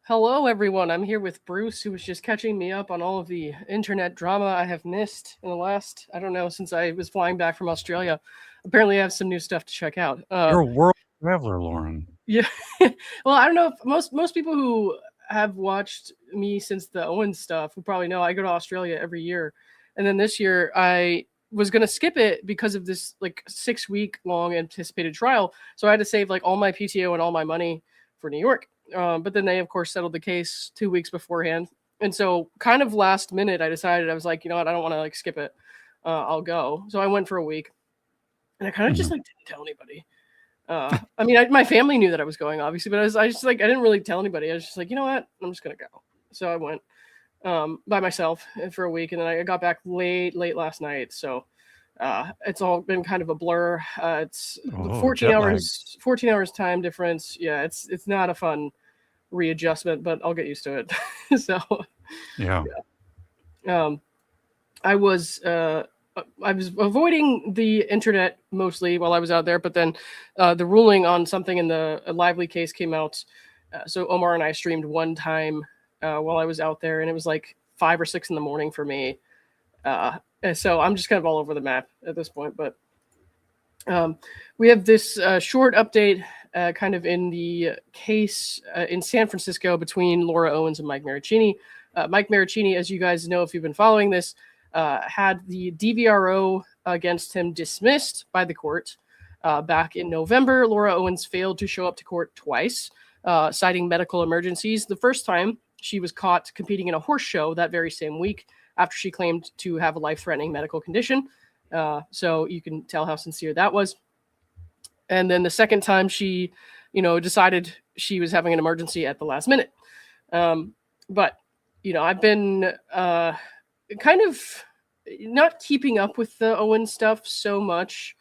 Hello, everyone. I'm here with Bruce, who was just catching me up on all of the internet drama I have missed in the last, I don't know, since I was flying back from Australia. Apparently, I have some new stuff to check out. You're a world traveler, Lauren. Yeah. Well, I don't know if most people who have watched me since the Owens stuff will probably know I go to Australia every year. And then this year, I was going to skip it because of this like 6 week long anticipated trial. So I had to save like all my PTO and all my money for New York. But then they, of course, settled the case 2 weeks beforehand. And so, kind of last minute, I decided I was like, you know what, I don't want to like skip it. I'll go. So I went for a week, and I kind of just like didn't tell anybody. I mean, my family knew that I was going, obviously, but I just like I didn't really tell anybody. I was just like, you know what, I'm just gonna go. So I went by myself for a week, and then I got back late last night. So it's all been kind of a blur. It's 14 hours time difference. Yeah, it's not a fun readjustment, but I'll get used to it. So yeah. I was avoiding the internet mostly while I was out there, but then the ruling on something in the Lively case came out. So Omar and I streamed one time while I was out there, and it was like 5 or 6 in the morning for me. So I'm just kind of all over the map at this point. But we have this short update kind of in the case in San Francisco between Laura Owens and Mike Marraccini. Mike Marraccini, as you guys know if you've been following this, had the DVRO against him dismissed by the court back in November. Laura Owens failed to show up to court twice, citing medical emergencies. The first time, she was caught competing in a horse show that very same week after she claimed to have a life-threatening medical condition. So you can tell how sincere that was. And then the second time, she, decided she was having an emergency at the last minute. But, I've been kind of not keeping up with the Owen stuff so much.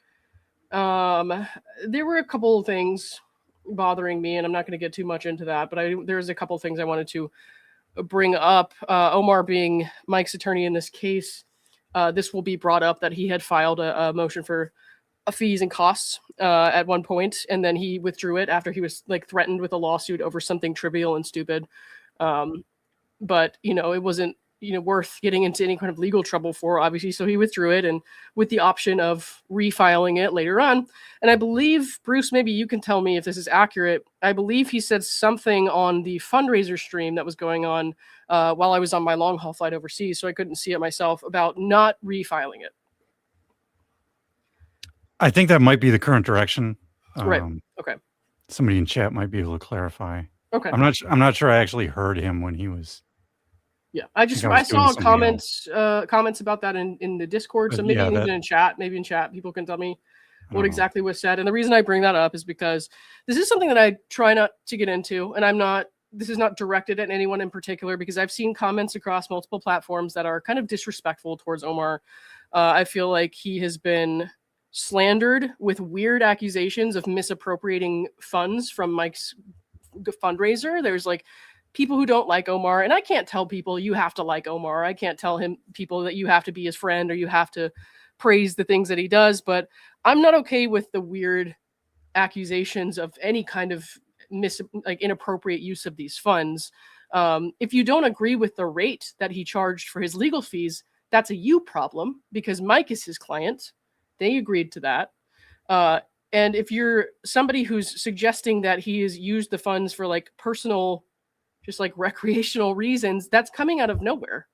There were a couple of things bothering me, and I'm not going to get too much into that, but there's a couple of things I wanted to bring up. Omar being Mike's attorney in this case, this will be brought up that he had filed a motion for fees and costs at one point, and then he withdrew it after he was like threatened with a lawsuit over something trivial and stupid. But it wasn't worth getting into any kind of legal trouble for, obviously, so he withdrew it, and with the option of refiling it later on. And I believe, Bruce, maybe you can tell me if this is accurate, I believe he said something on the fundraiser stream that was going on while I was on my long haul flight overseas, so I couldn't see it myself, about not refiling it. I think that might be the current direction. Right. Okay. Somebody in chat might be able to clarify. Okay. I'm not sure I actually heard him when he was. Yeah, I saw comments about that in the Discord. But so maybe even in chat, people can tell me what exactly was said. And the reason I bring that up is because this is something that I try not to get into, and this is not directed at anyone in particular, because I've seen comments across multiple platforms that are kind of disrespectful towards Omar. I feel like he has been slandered with weird accusations of misappropriating funds from Mike's fundraiser. There's like people who don't like Omar, and I can't tell people you have to like Omar. I can't tell people that you have to be his friend or you have to praise the things that he does, but I'm not okay with the weird accusations of any kind of inappropriate use of these funds. If you don't agree with the rate that he charged for his legal fees, that's a you problem, because Mike is his client. They agreed to that. And if you're somebody who's suggesting that he has used the funds for like personal, just like recreational reasons, that's coming out of nowhere.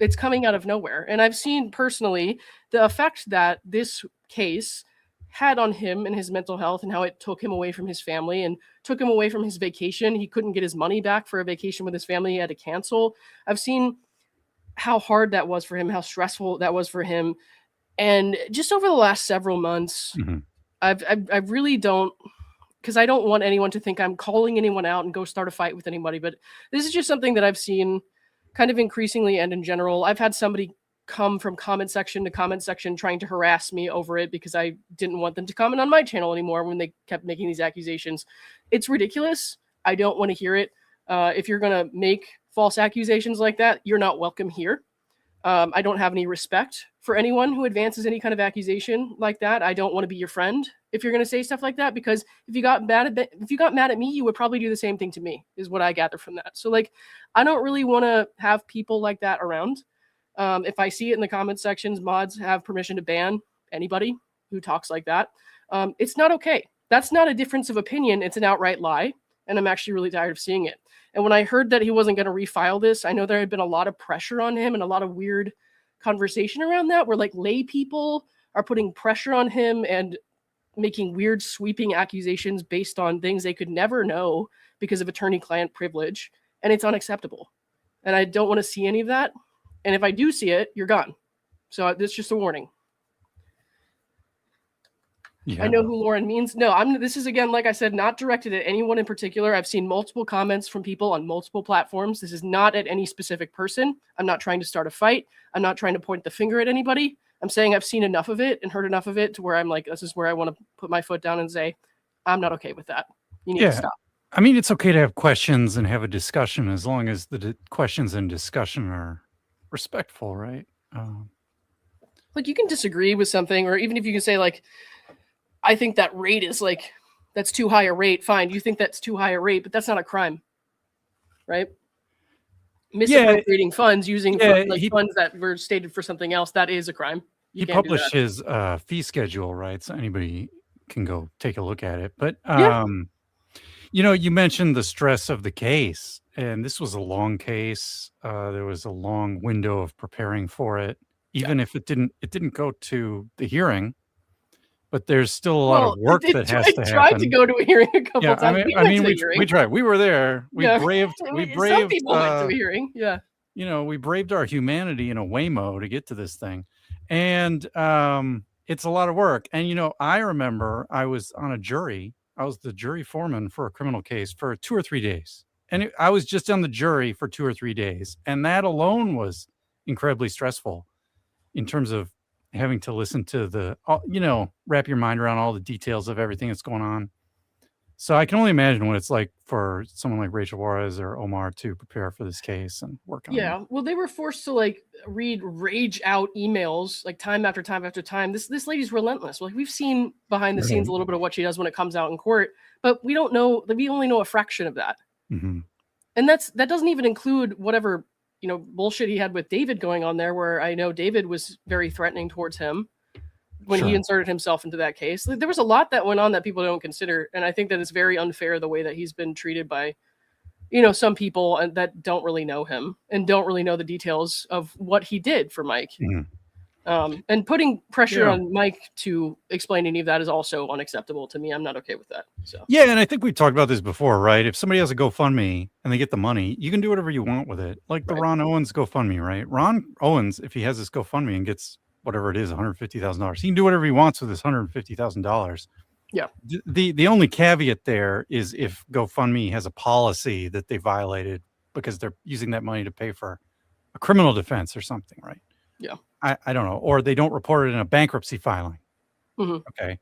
It's coming out of nowhere. And I've seen personally the effect that this case had on him and his mental health, and how it took him away from his family and took him away from his vacation. He couldn't get his money back for a vacation with his family. He had to cancel. I've seen how hard that was for him, how stressful that was for him. And just over the last several months, I really don't, because I don't want anyone to think I'm calling anyone out and go start a fight with anybody. But this is just something that I've seen kind of increasingly, and in general. I've had somebody come from comment section to comment section trying to harass me over it because I didn't want them to comment on my channel anymore when they kept making these accusations. It's ridiculous. I don't want to hear it. If you're going to make false accusations like that, you're not welcome here. I don't have any respect for anyone who advances any kind of accusation like that. I don't want to be your friend if you're going to say stuff like that, because if you got mad at me, you would probably do the same thing to me, is what I gather from that. So like, I don't really want to have people like that around. If I see it in the comment sections, mods have permission to ban anybody who talks like that. It's not okay. That's not a difference of opinion. It's an outright lie. And I'm actually really tired of seeing it. And when I heard that he wasn't going to refile this, I know there had been a lot of pressure on him and a lot of weird conversation around that, where like lay people are putting pressure on him and making weird sweeping accusations based on things they could never know because of attorney-client privilege. And it's unacceptable. And I don't want to see any of that. And if I do see it, you're gone. So this is just a warning. Yeah. I know who Lauren means. No, this is, again, like I said, not directed at anyone in particular. I've seen multiple comments from people on multiple platforms. This is not at any specific person. I'm not trying to start a fight. I'm not trying to point the finger at anybody. I'm saying I've seen enough of it and heard enough of it to where I'm like, this is where I want to put my foot down and say, I'm not okay with that. You need to stop. I mean, it's okay to have questions and have a discussion as long as the questions and discussion are respectful, right? Like, you can disagree with something, or even if you can say like, I think that rate is like, that's too high a rate. Fine. You think that's too high a rate, but that's not a crime, right? Misappropriating funds using funds that were stated for something else, that is a crime. He published his fee schedule, right? So anybody can go take a look at it. But, you know, you mentioned the stress of the case, and this was a long case. There was a long window of preparing for it, even if it didn't go to the hearing. But there's still a lot of work that has to happen. I tried to go to a hearing a couple times. We tried. We were there. We braved. Some people went to a hearing. Yeah. You know, we braved our humanity in a Waymo to get to this thing, and it's a lot of work. And you know, I remember I was on a jury. I was the jury foreman for a criminal case for 2 or 3 days, and I was just on the jury for 2 or 3 days, and that alone was incredibly stressful in terms of having to listen to wrap your mind around all the details of everything that's going on. So I can only imagine what it's like for someone like Rachel Juarez or Omar to prepare for this case and work on it. Yeah, well, they were forced to like read rage out emails like time after time after time. This lady's relentless. Like, we've seen behind the scenes a little bit of what she does when it comes out in court, but we don't know. We only know a fraction of that. Mm-hmm. And that doesn't even include whatever bullshit he had with David going on there, where I know David was very threatening towards him when he inserted himself into that case. There was a lot that went on that people don't consider. And I think that it's very unfair the way that he's been treated by, some people that don't really know him and don't really know the details of what he did for Mike. Mm-hmm. And putting pressure on Mike to explain any of that is also unacceptable to me. I'm not okay with that. So and I think we talked about this before, right? If somebody has a GoFundMe and they get the money, you can do whatever you want with it. Like the Ron Owens GoFundMe, right? Ron Owens, if he has this GoFundMe and gets whatever it is, $150,000, he can do whatever he wants with this $150,000. Yeah. The only caveat there is if GoFundMe has a policy that they violated because they're using that money to pay for a criminal defense or something, right? Yeah. I don't know, or they don't report it in a bankruptcy filing. Mm-hmm. Okay.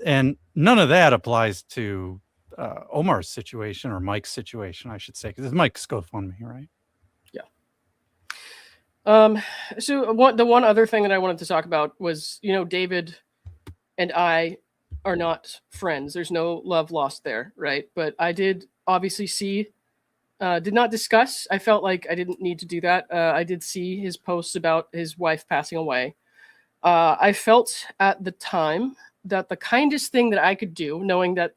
And none of that applies to Omar's situation or Mike's situation, I should say, because it's Mike's GoFundMe, right? Yeah. So the one other thing that I wanted to talk about was, David and I are not friends. There's no love lost there, right? But I did obviously see, did not discuss. I felt like I didn't need to do that. I did see his posts about his wife passing away. I felt at the time that the kindest thing that I could do, knowing that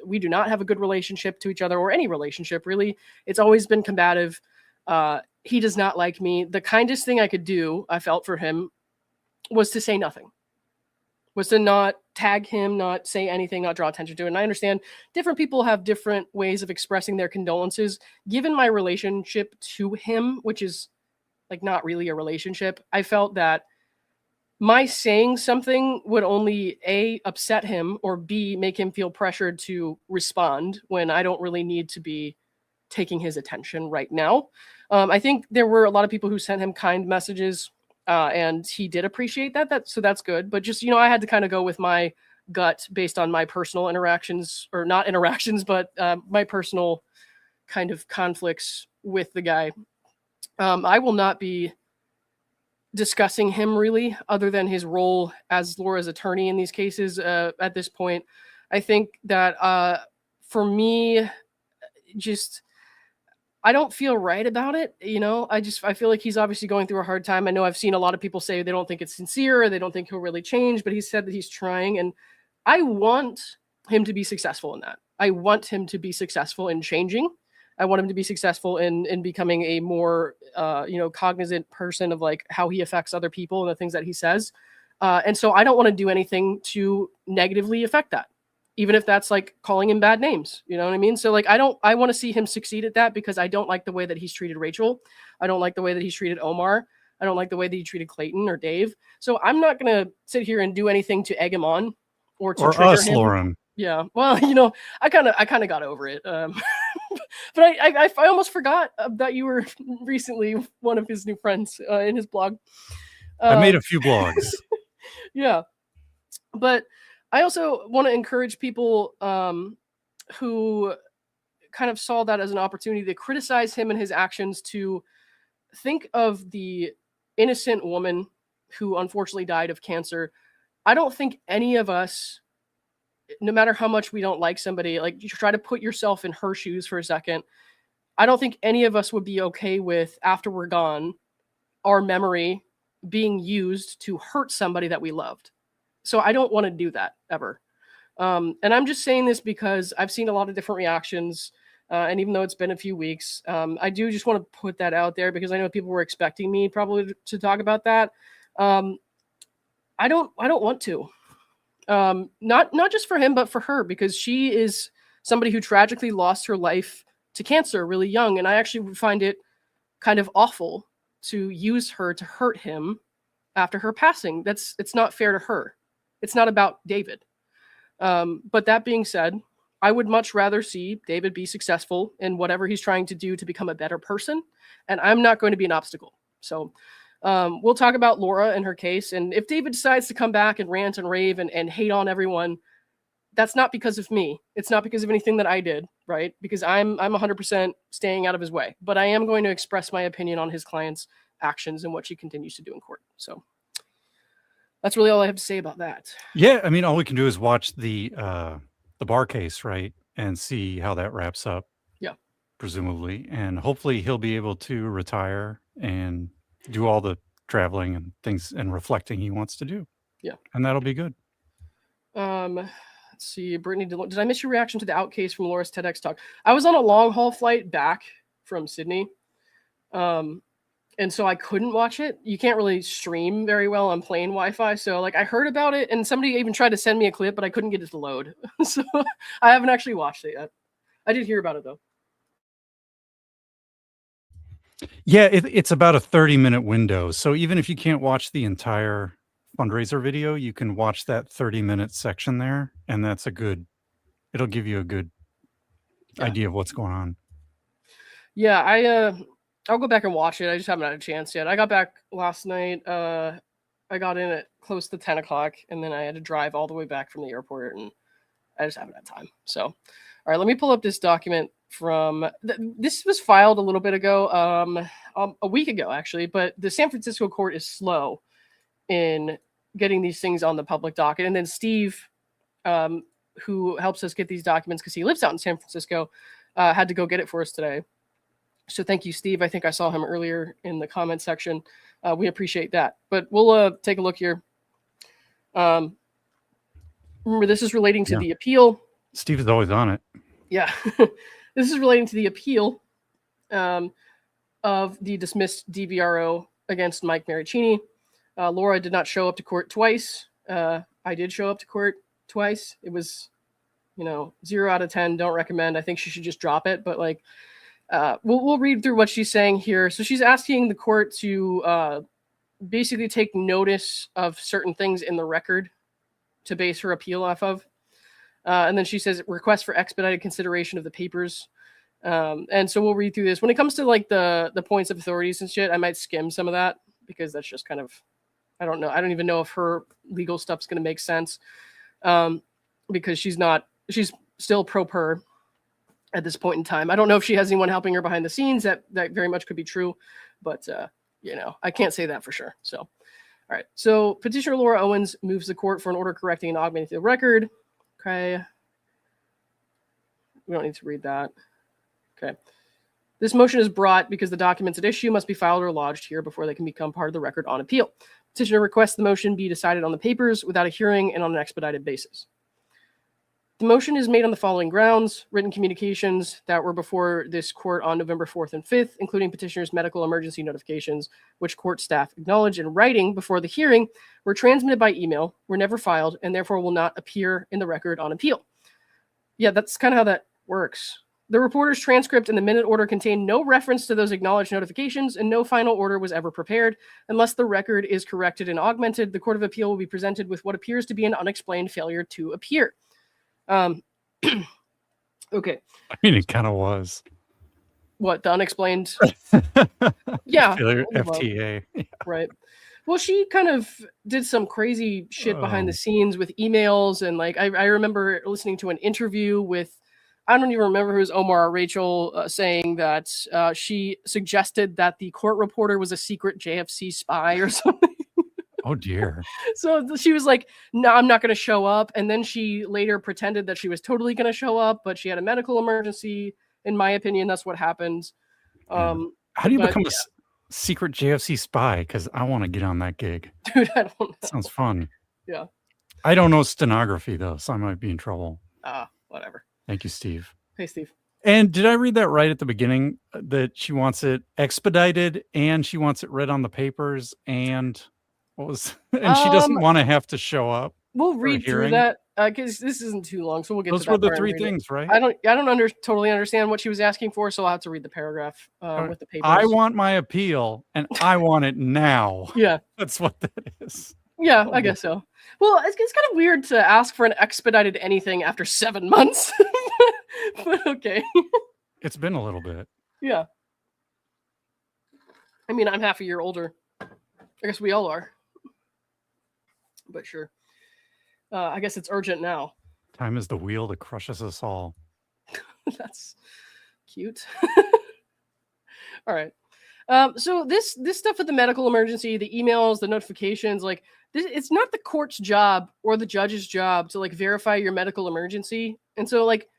we do not have a good relationship to each other, or any relationship really, it's always been combative. He does not like me. The kindest thing I could do, I felt for him, was to say nothing. Was to not tag him, not say anything, not draw attention to it. And I understand different people have different ways of expressing their condolences. Given my relationship to him, which is like not really a relationship, I felt that my saying something would only A, upset him, or B, make him feel pressured to respond when I don't really need to be taking his attention right now. I think there were a lot of people who sent him kind messages, and he did appreciate that. So that's good. But just, I had to kind of go with my gut based on my personal interactions, or not interactions, but my personal kind of conflicts with the guy. I will not be discussing him really, other than his role as Laura's attorney in these cases at this point. I think that for me, just I don't feel right about it. I feel like he's obviously going through a hard time. I know I've seen a lot of people say they don't think it's sincere or they don't think he'll really change, but he said that he's trying, and I want him to be successful in that. I want him to be successful in changing. I want him to be successful in becoming a more, cognizant person of like how he affects other people and the things that he says. And so I don't want to do anything to negatively affect that, even if that's like calling him bad names. You know what I mean? So like, I want to see him succeed at that, because I don't like the way that he's treated Rachel. I don't like the way that he's treated Omar. I don't like the way that he treated Clayton or Dave. So I'm not going to sit here and do anything to egg him on or to trigger us, him. Lauren. Yeah. Well, I kind of got over it. But I almost forgot that you were recently one of his new friends in his blog. I made a few blogs. Yeah. But I also want to encourage people who kind of saw that as an opportunity to criticize him and his actions to think of the innocent woman who unfortunately died of cancer. I don't think any of us, no matter how much we don't like somebody, like you try to put yourself in her shoes for a second. I don't think any of us would be okay with, after we're gone, our memory being used to hurt somebody that we loved. So I don't want to do that ever. And I'm just saying this because I've seen a lot of different reactions. And even though it's been a few weeks, I do just want to put that out there, because I know people were expecting me probably to talk about that. I don't want to. Not just for him, but for her, because she is somebody who tragically lost her life to cancer really young. And I actually find it kind of awful to use her to hurt him after her passing. It's not fair to her. It's not about David. But that being said, I would much rather see David be successful in whatever he's trying to do to become a better person. And I'm not going to be an obstacle. So we'll talk about Laura and her case. And if David decides to come back and rant and rave and hate on everyone, that's not because of me. It's not because of anything that I did, right? Because I'm 100% staying out of his way. But I am going to express my opinion on his client's actions and what she continues to do in court. So that's really all I have to say about that. Yeah, I mean, all we can do is watch the bar case, right, and see how that wraps up. Yeah, presumably, and hopefully he'll be able to retire and do all the traveling and things and reflecting he wants to do. Yeah, and that'll be good. Let's see, Brittany, did I miss your reaction to the out case from Laura's TEDx talk? I was on a long haul flight back from Sydney. And so I couldn't watch it. You can't really stream very well on plane Wi-Fi. So like I heard about it, and somebody even tried to send me a clip, but I couldn't get it to load. So I haven't actually watched it yet. I did hear about it though. Yeah, it's about a 30-minute window. So even if you can't watch the entire fundraiser video, you can watch that 30-minute section there, and it'll give you a good idea of what's going on. Yeah, I'll go back and watch it. I just haven't had a chance yet. I got back last night. I got in at close to 10 o'clock, and then I had to drive all the way back from the airport, and I just haven't had time. So, all right, let me pull up this document from this was filed a little bit ago, a week ago actually, but the San Francisco court is slow in getting these things on the public docket. And then Steve, who helps us get these documents because he lives out in San Francisco, had to go get it for us today. So thank you, Steve. I think I saw him earlier in the comment section. We appreciate that. But we'll take a look here. Remember, this is relating to the appeal. Steve is always on it. Yeah. This is relating to the appeal of the dismissed DVRO against Mike Marraccini. Laura did not show up to court twice. I did show up to court twice. It was, 0 out of 10. Don't recommend. I think she should just drop it. But like, we'll read through what she's saying here. So she's asking the court to basically take notice of certain things in the record to base her appeal off of. And then she says request for expedited consideration of the papers. And so we'll read through this. When it comes to like the points of authorities and shit, I might skim some of that because that's just kind of, I don't know. I don't even know if her legal stuff's going to make sense because she's still pro per at this point in time. I don't know if she has anyone helping her behind the scenes. That very much could be true. But I can't say that for sure. So, all right. So petitioner Laura Owens moves the court for an order correcting and augmenting the record. Okay. We don't need to read that. Okay. This motion is brought because the documents at issue must be filed or lodged here before they can become part of the record on appeal. Petitioner requests the motion be decided on the papers without a hearing and on an expedited basis. The motion is made on the following grounds: written communications that were before this court on November 4th and 5th, including petitioner's medical emergency notifications, which court staff acknowledged in writing before the hearing, were transmitted by email, were never filed, and therefore will not appear in the record on appeal. Yeah, that's kind of how that works. The reporter's transcript and the minute order contain no reference to those acknowledged notifications, and no final order was ever prepared. Unless the record is corrected and augmented, the Court of Appeal will be presented with what appears to be an unexplained failure to appear. Okay. I mean, it kind of was. What, the unexplained? Yeah. FTA. Right. Well, she kind of did some crazy shit behind the scenes with emails. And like, I remember listening to an interview with, I don't even remember who was, Omar or Rachel, saying that she suggested that the court reporter was a secret JFC spy or something. Oh, dear. So she was like, no, I'm not going to show up. And then she later pretended that she was totally going to show up, but she had a medical emergency. In my opinion, that's what happened. How do you become a secret JFC spy? Because I want to get on that gig. Dude, I don't know. Sounds fun. Yeah. I don't know stenography, though, so I might be in trouble. Whatever. Thank you, Steve. Hey, Steve. And did I read that right at the beginning, that she wants it expedited and she wants it read on the papers, and what was, and she doesn't want to have to show up? We'll read through that because this isn't too long, so we'll get Those to that. Those were the three things, right? I don't totally understand what she was asking for, so I'll have to read the paragraph with the papers. I want my appeal, and I want it now. Yeah, that's what that is. Yeah, I guess so. Well, it's kind of weird to ask for an expedited anything after 7 months, but okay. It's been a little bit. Yeah. I mean, I'm half a year older. I guess we all are. But sure. I guess it's urgent now. Time is the wheel that crushes us all. That's cute. All right. So this stuff with the medical emergency, the emails, the notifications, like this, it's not the court's job or the judge's job to like verify your medical emergency. And so like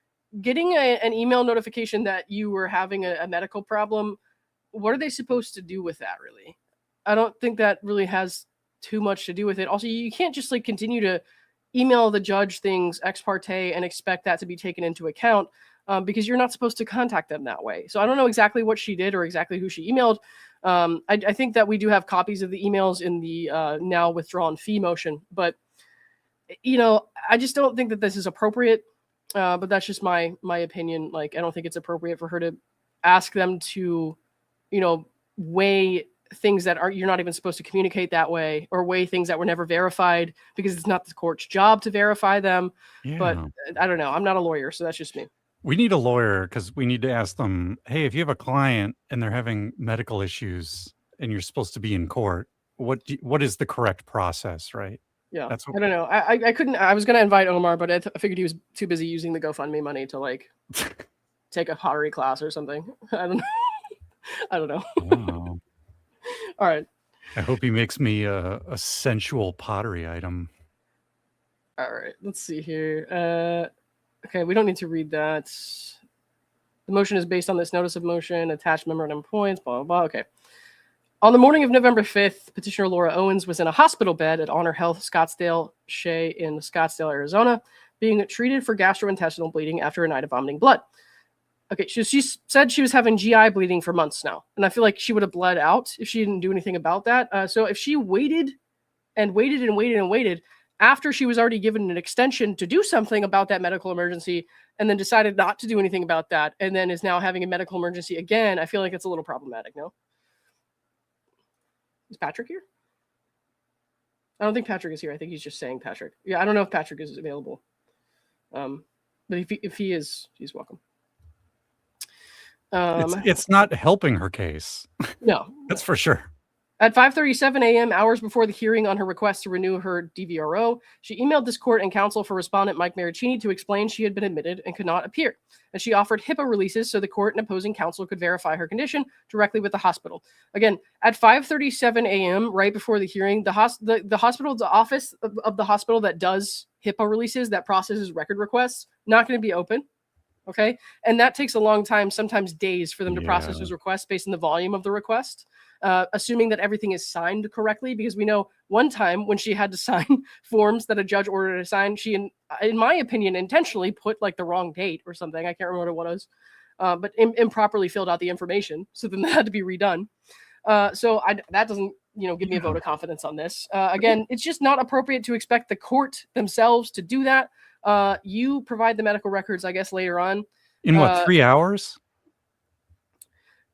getting an email notification that you were having a medical problem, what are they supposed to do with that, really? I don't think that really has too much to do with it. Also, you can't just like continue to email the judge things ex parte and expect that to be taken into account, because you're not supposed to contact them that way. So I don't know exactly what she did or exactly who she emailed. I think that we do have copies of the emails in the now withdrawn fee motion, but I just don't think that this is appropriate. But that's just my opinion. Like, I don't think it's appropriate for her to ask them to, weigh things that you're not even supposed to communicate that way, or weigh things that were never verified, because it's not the court's job to verify them. Yeah. But I don't know. I'm not a lawyer, so that's just me. We need a lawyer because we need to ask them, hey, if you have a client and they're having medical issues and you're supposed to be in court, what is the correct process, right? Yeah, I don't know. I couldn't. I was going to invite Omar, but I figured he was too busy using the GoFundMe money to like take a pottery class or something. I don't know. I don't know. Wow. All right. I hope he makes me a sensual pottery item. All right. Let's see here. Okay, we don't need to read that. The motion is based on this notice of motion, attached memorandum points, blah, blah, blah. Okay. On the morning of November 5th, petitioner Laura Owens was in a hospital bed at Honor Health Scottsdale Shea in Scottsdale, Arizona, being treated for gastrointestinal bleeding after a night of vomiting blood. Okay, she said she was having GI bleeding for months now, and I feel like she would have bled out if she didn't do anything about that. So if she waited and waited and waited and waited after she was already given an extension to do something about that medical emergency, and then decided not to do anything about that, and then is now having a medical emergency again, I feel like it's a little problematic, no? Is Patrick here? I don't think Patrick is here. I think he's just saying Patrick. Yeah, I don't know if Patrick is available. But if he is, he's welcome. It's not helping her case. No. That's for sure. At 5:37 a.m., hours before the hearing on her request to renew her DVRO, she emailed this court and counsel for respondent Mike Marraccini to explain she had been admitted and could not appear. And she offered HIPAA releases so the court and opposing counsel could verify her condition directly with the hospital. Again, at 5:37 a.m., right before the hearing, the hospital's office of the hospital that does HIPAA releases, that processes record requests, not going to be open. Okay. And that takes a long time, sometimes days, for them to process those requests based on the volume of the request. Assuming that everything is signed correctly, because we know one time when she had to sign forms that a judge ordered her to sign, she, in my opinion, intentionally put like the wrong date or something. I can't remember what it was, but improperly filled out the information. So then that had to be redone. That doesn't, give me a vote of confidence on this. Again, it's just not appropriate to expect the court themselves to do that. You provide the medical records, I guess, later on. In what, 3 hours?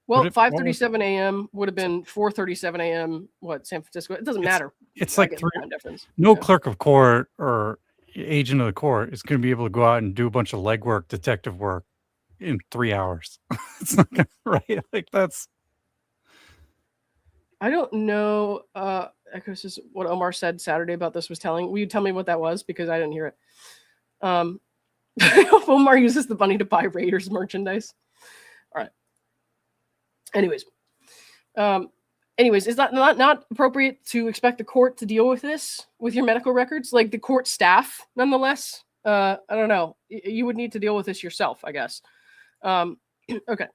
Well, 5:37 a.m. would have been 4:37 a.m. San Francisco. It doesn't matter. It's like time difference. No clerk of court or agent of the court is going to be able to go out and do a bunch of legwork, detective work in 3 hours. It's not gonna, right? Like that's. I don't know. This is what Omar said Saturday about this was telling. Will you tell me what that was? Because I didn't hear it. Omar uses the money to buy Raiders merchandise. All right. Anyways, is that not appropriate to expect the court to deal with this with your medical records? Like the court staff, nonetheless. I don't know. You would need to deal with this yourself, I guess. Okay.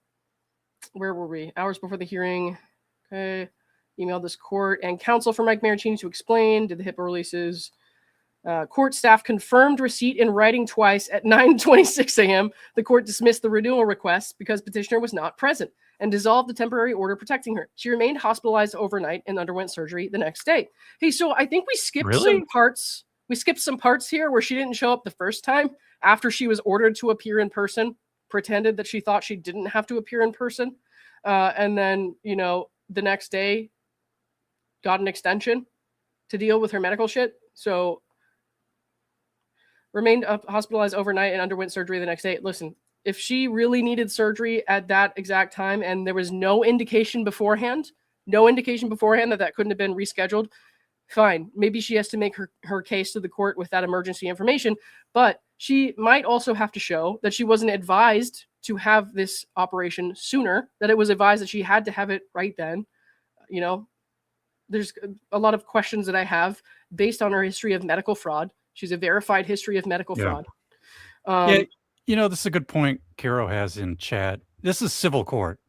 Where were we? Hours before the hearing. Okay. Emailed this court and counsel for Mike Marraccini to explain. Did the HIPAA releases. Court staff confirmed receipt in writing twice at 9:26 a.m. The court dismissed the renewal request because petitioner was not present and dissolved the temporary order protecting her. She remained hospitalized overnight and underwent surgery the next day. Hey, so I think we skipped some parts. We skipped some parts here where she didn't show up the first time after she was ordered to appear in person, pretended that she thought she didn't have to appear in person. And then, the next day got an extension to deal with her medical shit. So remained hospitalized overnight and underwent surgery the next day. Listen, if she really needed surgery at that exact time and there was no indication beforehand that couldn't have been rescheduled, fine. Maybe she has to make her case to the court with that emergency information, but she might also have to show that she wasn't advised to have this operation sooner, that it was advised that she had to have it right then. There's a lot of questions that I have based on her history of medical fraud. She's a verified history of medical fraud. This is a good point Caro has in chat. This is civil court.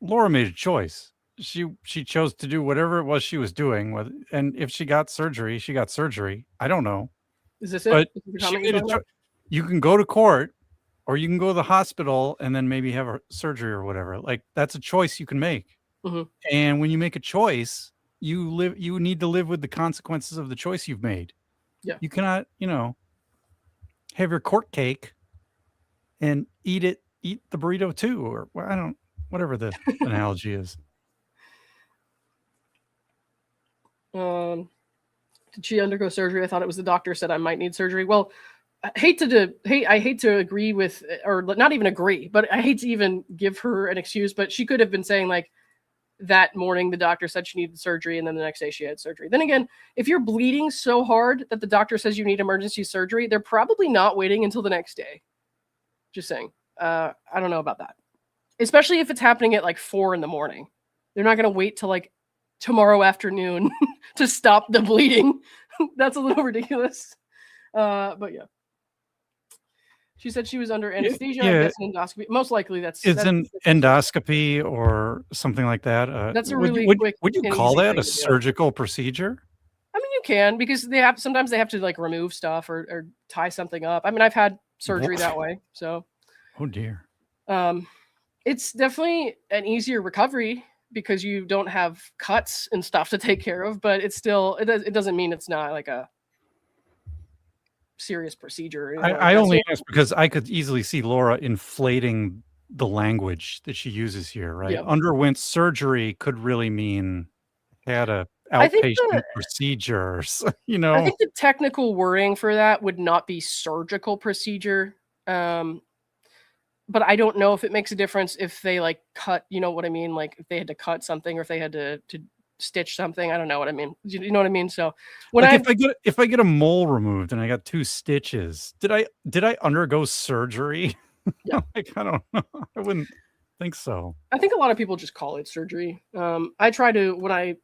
Laura made a choice. She chose to do whatever it was she was doing. And if she got surgery, she got surgery. I don't know. Is this it? You can go to court or you can go to the hospital and then maybe have a surgery or whatever. Like that's a choice you can make. Mm-hmm. And when you make a choice, you need to live with the consequences of the choice you've made. Yeah. You cannot, have your court cake and eat the burrito too, or whatever the analogy is. Did she undergo surgery? I thought it was the doctor said I might need surgery. Well, I hate to agree with, or not even agree, but I hate to even give her an excuse, but she could have been saying like, that morning, the doctor said she needed surgery, and then the next day she had surgery. Then again, if you're bleeding so hard that the doctor says you need emergency surgery, they're probably not waiting until the next day. Just saying. I don't know about that. Especially if it's happening at like 4 a.m. They're not going to wait till like tomorrow afternoon to stop the bleeding. That's a little ridiculous. But yeah. She said she was under anesthesia. Yeah. That's an endoscopy. Most likely that's an endoscopy or something like that. That's a really quick. Would you call that a surgical procedure? I mean, you can, because sometimes they have to like remove stuff or tie something up. I mean, I've had surgery that way. So. Oh dear. It's definitely an easier recovery because you don't have cuts and stuff to take care of, but it's still it doesn't mean it's not like a serious procedure. I only asked because I could easily see Laura inflating the language that she uses here, right? Yeah. Underwent surgery could really mean had a outpatient procedures, I think the technical wording for that would not be surgical procedure. But I don't know if it makes a difference if they like cut, you know what I mean? Like if they had to cut something or if they had to stitch something. I don't know what I mean. You know what I mean? So when like if I get a mole removed and I got 2 stitches, did I undergo surgery? Yeah. Like, I don't know. I wouldn't think so. I think a lot of people just call it surgery. I try to, when I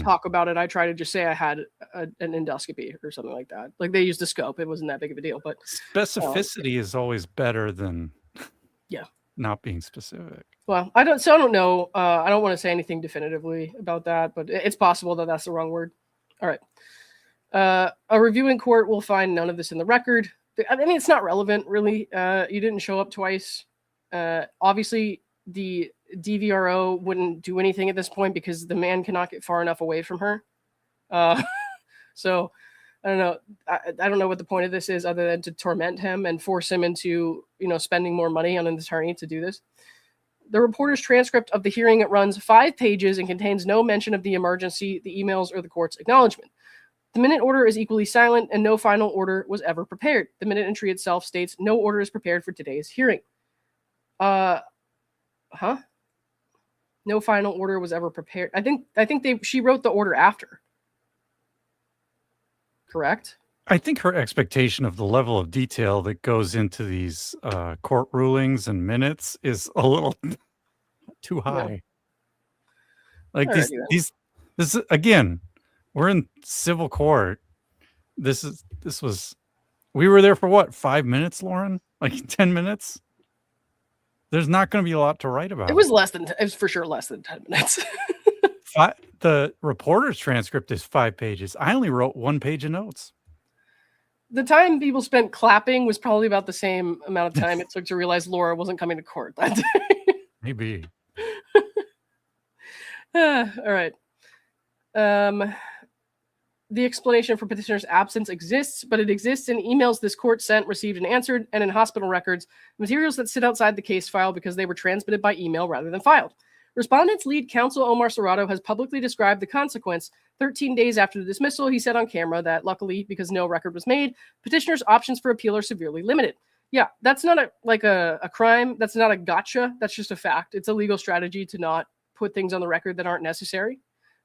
talk about it, I try to just say I had an endoscopy or something like that. Like they used the scope. It wasn't that big of a deal, but specificity is always better than not being specific. Well, I don't know. I don't want to say anything definitively about that, but it's possible that that's the wrong word. All right. A reviewing court will find none of this in the record. I mean, it's not relevant, really. You didn't show up twice. Obviously, the DVRO wouldn't do anything at this point because the man cannot get far enough away from her. So I don't know. I don't know what the point of this is other than to torment him and force him into, spending more money on an attorney to do this. The reporter's transcript of the hearing, it runs 5 pages and contains no mention of the emergency, the emails, or the court's acknowledgement. The minute order is equally silent and no final order was ever prepared. The minute entry itself states no order is prepared for today's hearing. No final order was ever prepared. I think she wrote the order after. Correct? I think her expectation of the level of detail that goes into these court rulings and minutes is a little too high. Yeah. Like this is, again, we're in civil court. We were there for what, 5 minutes, Lauren? Like 10 minutes? There's not going to be a lot to write about. It was for sure less than 10 minutes. The reporter's transcript is 5 pages. I only wrote 1 page of notes. The time people spent clapping was probably about the same amount of time it took to realize Laura wasn't coming to court that day. Maybe. All right. The explanation for petitioner's absence exists, but it exists in emails this court sent, received, and answered, and in hospital records, materials that sit outside the case file because they were transmitted by email rather than filed. Respondent's lead counsel, Omar Serrato, has publicly described the consequence. 13 days after the dismissal, he said on camera that, luckily, because no record was made, petitioner's options for appeal are severely limited. Yeah, that's not a crime. That's not a gotcha. That's just a fact. It's a legal strategy to not put things on the record that aren't necessary.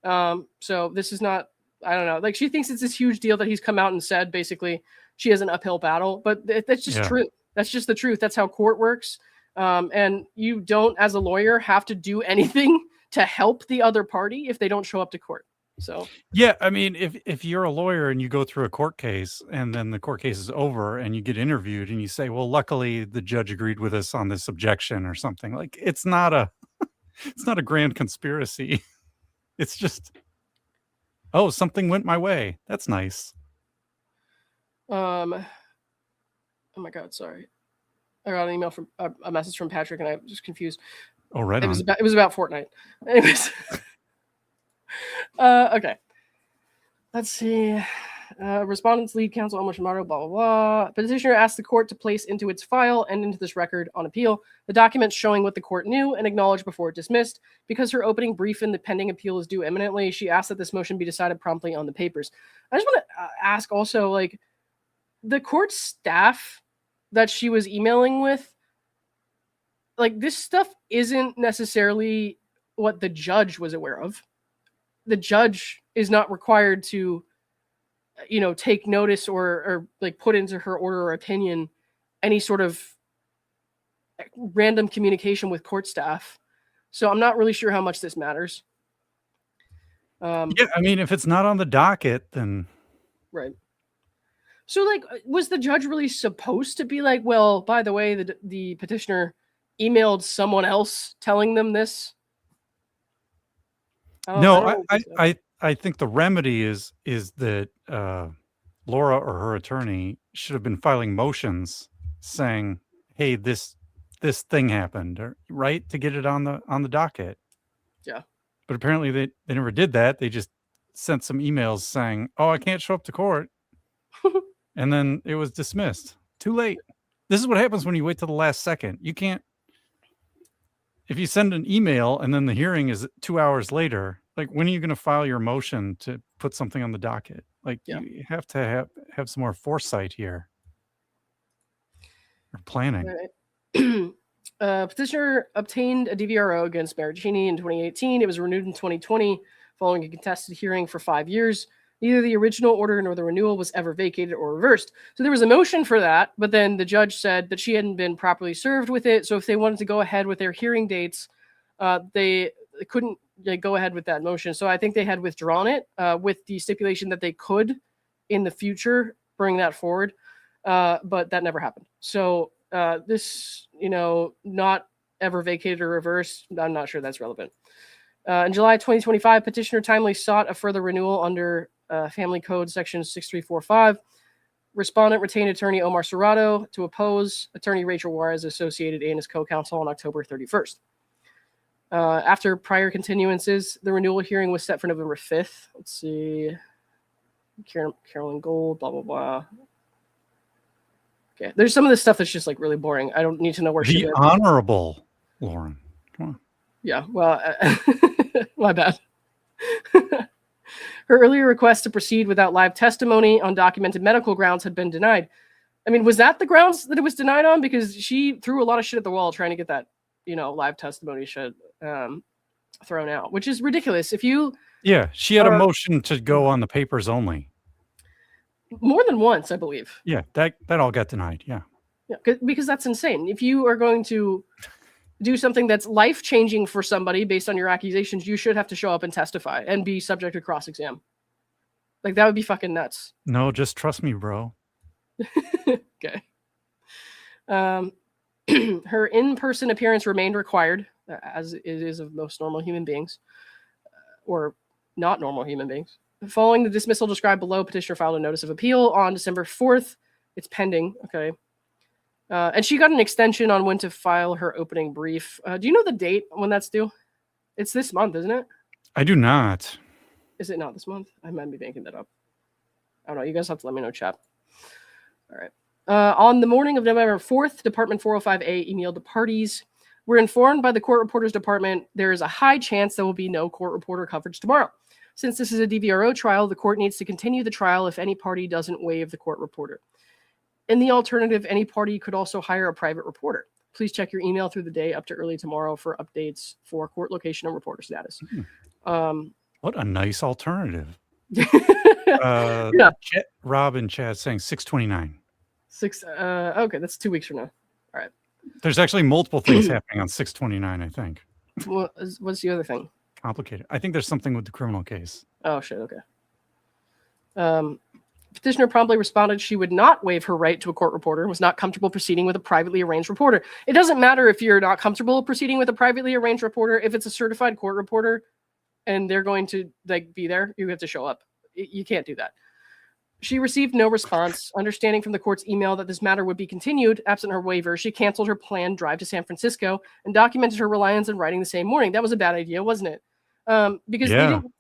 So this is not, I don't know. Like, she thinks it's this huge deal that he's come out and said, basically, she has an uphill battle. But that's just true. That's just the truth. That's how court works. And you don't, as a lawyer, have to do anything to help the other party if they don't show up to court. So yeah, I mean, if you're a lawyer and you go through a court case and then the court case is over and you get interviewed and you say, well, luckily the judge agreed with us on this objection or something, like, it's not a grand conspiracy. It's just, oh, something went my way. That's nice. Oh my God, sorry. I got an email from a message from Patrick, and I was just confused. Oh, right. It was about Fortnite. Anyways, okay. Let's see. Respondent's lead counsel, Omar Serrato, blah blah blah. Petitioner asked the court to place into its file and into this record on appeal the documents showing what the court knew and acknowledged before it dismissed. Because her opening brief in the pending appeal is due imminently, she asked that this motion be decided promptly on the papers. I just want to ask also, like, the court staff that she was emailing with, like, this stuff isn't necessarily what the judge was aware of. The judge is not required to, take notice or like put into her order or opinion any sort of random communication with court staff. So I'm not really sure how much this matters. Yeah, I mean, if it's not on the docket, then right. So, like, was the judge really supposed to be like, well, by the way, the petitioner emailed someone else telling them this? No, I think the remedy is that Laura or her attorney should have been filing motions saying, hey, this thing happened, right, to get it on the docket. Yeah. But apparently they never did that. They just sent some emails saying, oh, I can't show up to court. And then it was dismissed. Too late. This is what happens when you wait till the last second. You can't, if you send an email and then the hearing is 2 hours later, like, when are you going to file your motion to put something on the docket? Like, you have to have some more foresight here. Or planning. Right. Petitioner obtained a DVRO against Marraccini in 2018. It was renewed in 2020 Following a contested hearing for 5 years, neither the original order nor the renewal was ever vacated or reversed. So there was a motion for that, but then the judge said that she hadn't been properly served with it. So if they wanted to go ahead with their hearing dates, they couldn't go ahead with that motion. So I think they had withdrawn it with the stipulation that they could in the future bring that forward. But that never happened. So this, not ever vacated or reversed, I'm not sure that's relevant. In July 2025, petitioner timely sought a further renewal under Family Code Section 6345. Respondent retained attorney Omar Serrato to oppose attorney Rachel Juarez, associated and as co-counsel on October 31st. After prior continuances, the renewal hearing was set for November 5th. Let's see. Carolyn Gold, blah, blah, blah. Okay. There's some of this stuff that's just like really boring. I don't need to know where she is. The Honorable Lauren. Come on. Yeah. Well, my bad. Her earlier request to proceed without live testimony on documented medical grounds had been denied. I mean, was that the grounds that it was denied on? Because she threw a lot of shit at the wall trying to get that, live testimony shit thrown out, which is ridiculous. Yeah, she had a motion to go on the papers only. More than once, I believe. Yeah, that all got denied. Yeah. Yeah, because that's insane. If you are going to do something that's life-changing for somebody based on your accusations, you should have to show up and testify and be subject to cross-exam. Like, that would be fucking nuts. No, just trust me, bro. Okay. Her in-person appearance remained required, as it is of most normal human beings, or not normal human beings. Following the dismissal described below, petitioner filed a notice of appeal on December 4th. It's pending. Okay. And she got an extension on when to file her opening brief. Do you know the date when that's due? It's this month, isn't it? I do not. Is it not this month? I might be making that up. I don't know. You guys have to let me know, chat. All right. On the morning of November 4th, Department 405A emailed the parties. We're informed by the court reporters department there is a high chance there will be no court reporter coverage tomorrow. Since this is a DVRO trial, the court needs to continue the trial if any party doesn't waive the court reporter. In the alternative, any party could also hire a private reporter. Please check your email through the day up to early tomorrow for updates for court location and reporter status. What a nice alternative. Yeah. Rob and Chad saying 6/29. Okay, that's 2 weeks from now. All right. There's actually multiple things happening on 6/29, I think. What's the other thing? Complicated. I think there's something with the criminal case. Oh, shit. Okay. Petitioner promptly responded she would not waive her right to a court reporter, was not comfortable proceeding with a privately arranged reporter. It doesn't matter if you're not comfortable proceeding with a privately arranged reporter. If it's a certified court reporter and they're going to be there, you have to show up. You can't do that. She received no response. Understanding from the court's email that this matter would be continued, absent her waiver, she canceled her planned drive to San Francisco and documented her reliance on writing the same morning. That was a bad idea, wasn't it? Because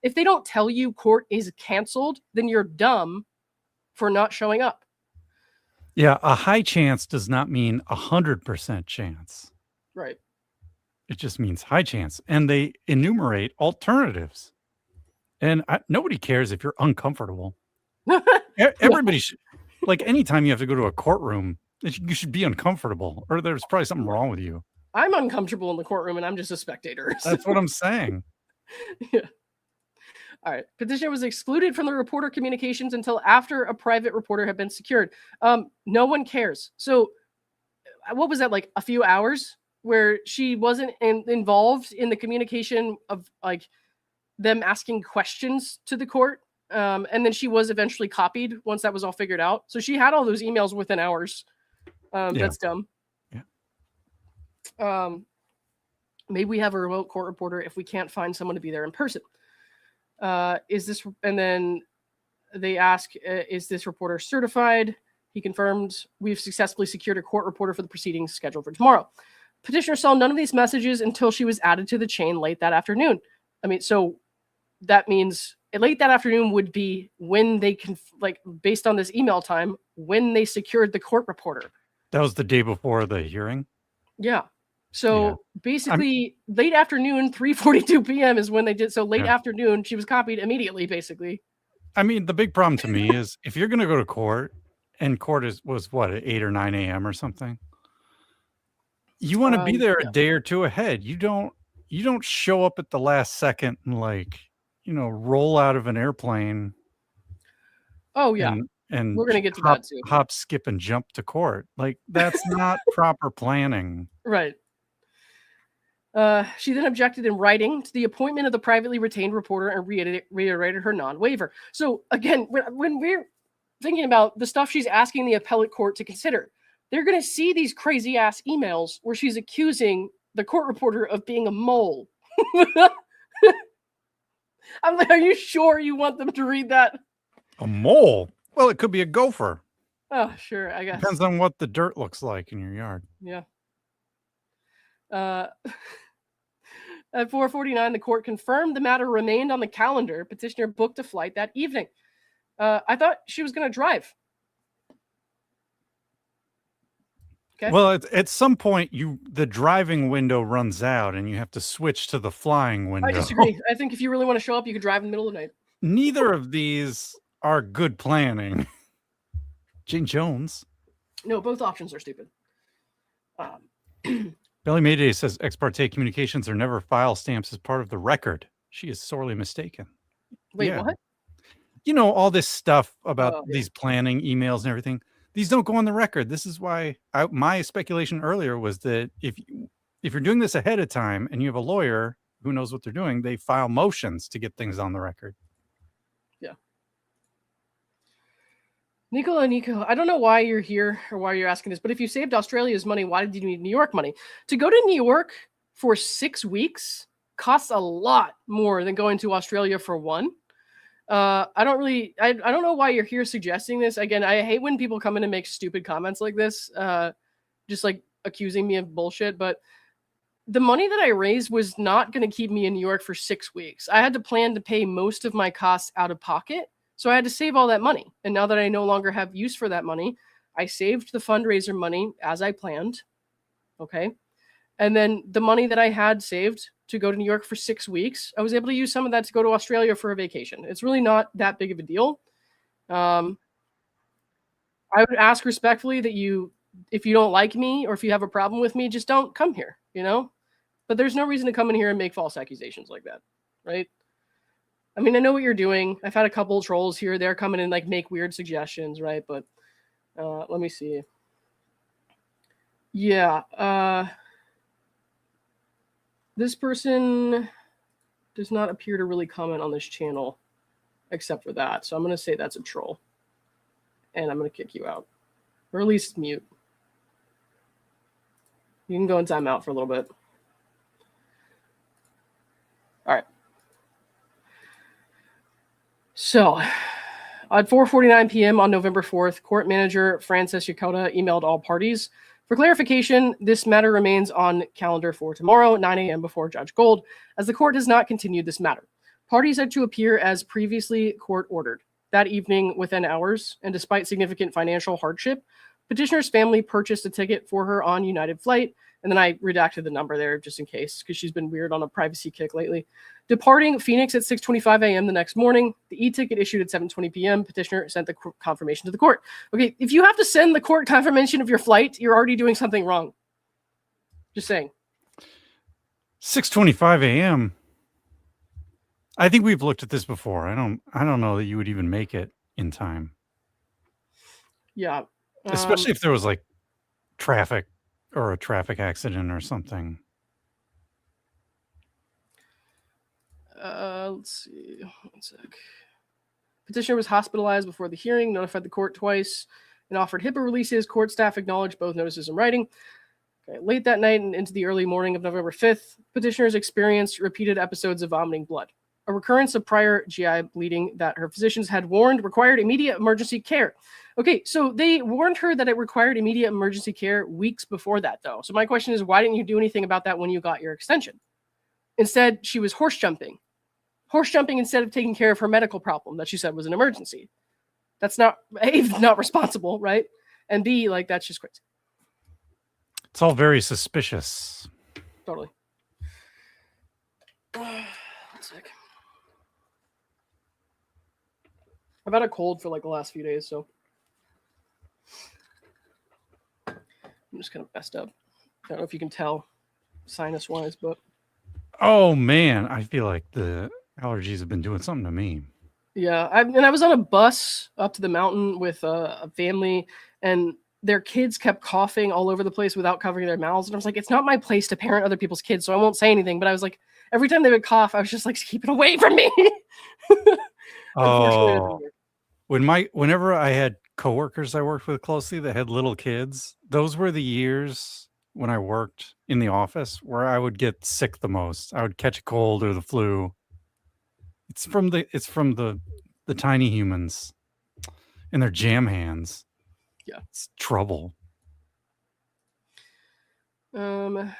if they don't tell you court is canceled, then you're dumb for not showing up. Yeah, a high chance does not mean 100% chance. Right. It just means high chance. And they enumerate alternatives. And nobody cares if you're uncomfortable. Everybody should, like, anytime you have to go to a courtroom, you should be uncomfortable, or there's probably something wrong with you. I'm uncomfortable in the courtroom and I'm just a spectator. So. That's what I'm saying. Yeah. All right. Petitioner was excluded from the reporter communications until after a private reporter had been secured. No one cares. So what was that, like a few hours where she wasn't involved in the communication of like them asking questions to the court? And then she was eventually copied once that was all figured out. So she had all those emails within hours. That's dumb. Yeah. Maybe we have a remote court reporter if we can't find someone to be there in person. And then they ask, is this reporter certified? He confirmed, we've successfully secured a court reporter for the proceedings scheduled for tomorrow. Petitioner saw none of these messages until she was added to the chain late that afternoon. I mean, so that means late that afternoon would be when they can, like, based on this email time, when they secured the court reporter. That was the day before the hearing? Yeah. So basically, late afternoon, 3:42 p.m. is when they did. So late afternoon, she was copied immediately, basically. I mean, the big problem to me is if you're going to go to court, and court was what, at 8 or 9 a.m. or something, you want to be there a day or two ahead. You don't show up at the last second and roll out of an airplane. Oh yeah. And we're going to get to that too. Hop, skip, and jump to court. Like, that's not proper planning. Right. She then objected in writing to the appointment of the privately retained reporter and reiterated her non-waiver. So again, when we're thinking about the stuff she's asking the appellate court to consider, they're going to see these crazy ass emails where she's accusing the court reporter of being a mole. I'm like, are you sure you want them to read that? A mole? Well, it could be a gopher. Oh, sure, I guess. Depends on what the dirt looks like in your yard. Yeah. At 4:49, the court confirmed the matter remained on the calendar. Petitioner booked a flight that evening. I thought she was going to drive. Okay. Well, at some point, the driving window runs out, and you have to switch to the flying window. I disagree. I think if you really want to show up, you could drive in the middle of the night. Neither of these are good planning. Jane Jones. No, both options are stupid. Belly Mayday says ex parte communications are never file stamps as part of the record. She is sorely mistaken. Wait, what? All this stuff about these planning emails and everything. These don't go on the record. This is why my speculation earlier was that if you're doing this ahead of time and you have a lawyer who knows what they're doing, they file motions to get things on the record. Yeah. Nico, I don't know why you're here or why you're asking this, but if you saved Australia's money, why did you need New York money? To go to New York for 6 weeks costs a lot more than going to Australia for one. I don't know why you're here suggesting this. Again, I hate when people come in and make stupid comments like this, just like accusing me of bullshit. But the money that I raised was not going to keep me in New York for 6 weeks. I had to plan to pay most of my costs out of pocket. So I had to save all that money. And now that I no longer have use for that money, I saved the fundraiser money as I planned. Okay. And then the money that I had saved to go to New York for 6 weeks, I was able to use some of that to go to Australia for a vacation. It's really not that big of a deal. I would ask respectfully that if you don't like me or if you have a problem with me, just don't come here, But there's no reason to come in here and make false accusations like that, right? I mean, I know what you're doing. I've had a couple of trolls here. They're coming in, make weird suggestions, right? But let me see. Yeah. This person does not appear to really comment on this channel except for that. So I'm going to say that's a troll. And I'm going to kick you out. Or at least mute. You can go in timeout for a little bit. All right. So, at 4:49 p.m. on November 4th, court manager Frances Yakota emailed all parties. For clarification, this matter remains on calendar for tomorrow, 9 a.m. before Judge Gold, as the court has not continued this matter. Parties are to appear as previously court ordered. That evening, within hours, and despite significant financial hardship, petitioner's family purchased a ticket for her on United Flight, and then I redacted the number there just in case, because she's been weird on a privacy kick lately. Departing Phoenix at 6:25 a.m. the next morning, the e-ticket issued at 7:20 p.m. Petitioner sent the confirmation to the court. Okay, if you have to send the court confirmation of your flight, you're already doing something wrong. Just saying. 6:25 a.m. I think we've looked at this before. I don't know that you would even make it in time. Yeah. Especially if there was traffic or a traffic accident or something. Let's see. 1 sec. Petitioner was hospitalized before the hearing, notified the court twice, and offered HIPAA releases. Court staff acknowledged both notices in writing. Okay. Late that night and into the early morning of November 5th, petitioners experienced repeated episodes of vomiting blood. A recurrence of prior GI bleeding that her physicians had warned required immediate emergency care. Okay, so they warned her that it required immediate emergency care weeks before that, though. So my question is, why didn't you do anything about that when you got your extension? Instead, she was horse jumping instead of taking care of her medical problem that she said was an emergency. That's not A, not responsible, right? And B, that's just crazy. It's all very suspicious. Totally. 1 sec. I've had a cold for the last few days, so I'm just kind of messed up. I don't know if you can tell sinus-wise, but oh man, I feel like the Allergies have been doing something to me. Yeah, I was on a bus up to the mountain with a family, and their kids kept coughing all over the place without covering their mouths. And I was like, it's not my place to parent other people's kids, so I won't say anything. But I was like, every time they would cough, I was just like, keep it away from me. Oh, whenever I had coworkers I worked with closely that had little kids, those were the years when I worked in the office where I would get sick the most. I would catch a cold or the flu. It's from the tiny humans and their jam hands. Yeah, it's trouble. Okay.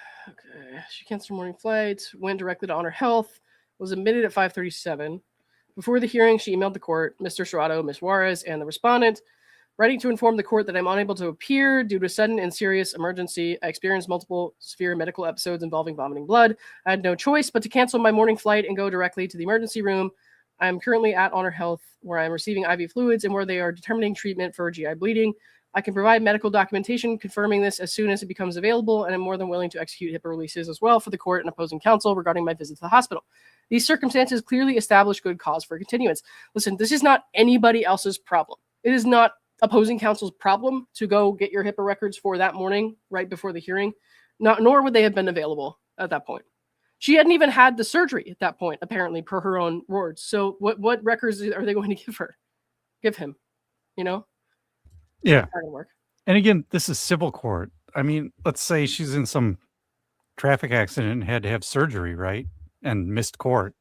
She canceled her morning flight, went directly to Honor Health, was admitted at 5:37. Before the hearing, she emailed the court, Mr. Serrato, Ms. Juarez, and the respondent, writing to inform the court that I'm unable to appear due to a sudden and serious emergency. I experienced multiple severe medical episodes involving vomiting blood. I had no choice but to cancel my morning flight and go directly to the emergency room. I am currently at Honor Health, where I am receiving IV fluids and where they are determining treatment for GI bleeding. I can provide medical documentation confirming this as soon as it becomes available, and I'm more than willing to execute HIPAA releases as well for the court and opposing counsel regarding my visit to the hospital. These circumstances clearly establish good cause for continuance. Listen, this is not anybody else's problem. It is not opposing counsel's problem to go get your HIPAA records for that morning right before the hearing, nor would they have been available at that point. She hadn't even had the surgery at that point, apparently, per her own words. So what records are they going to give him? You know? Yeah. Not gonna work. And again, this is civil court. I mean, let's say she's in some traffic accident and had to have surgery, right? And missed court.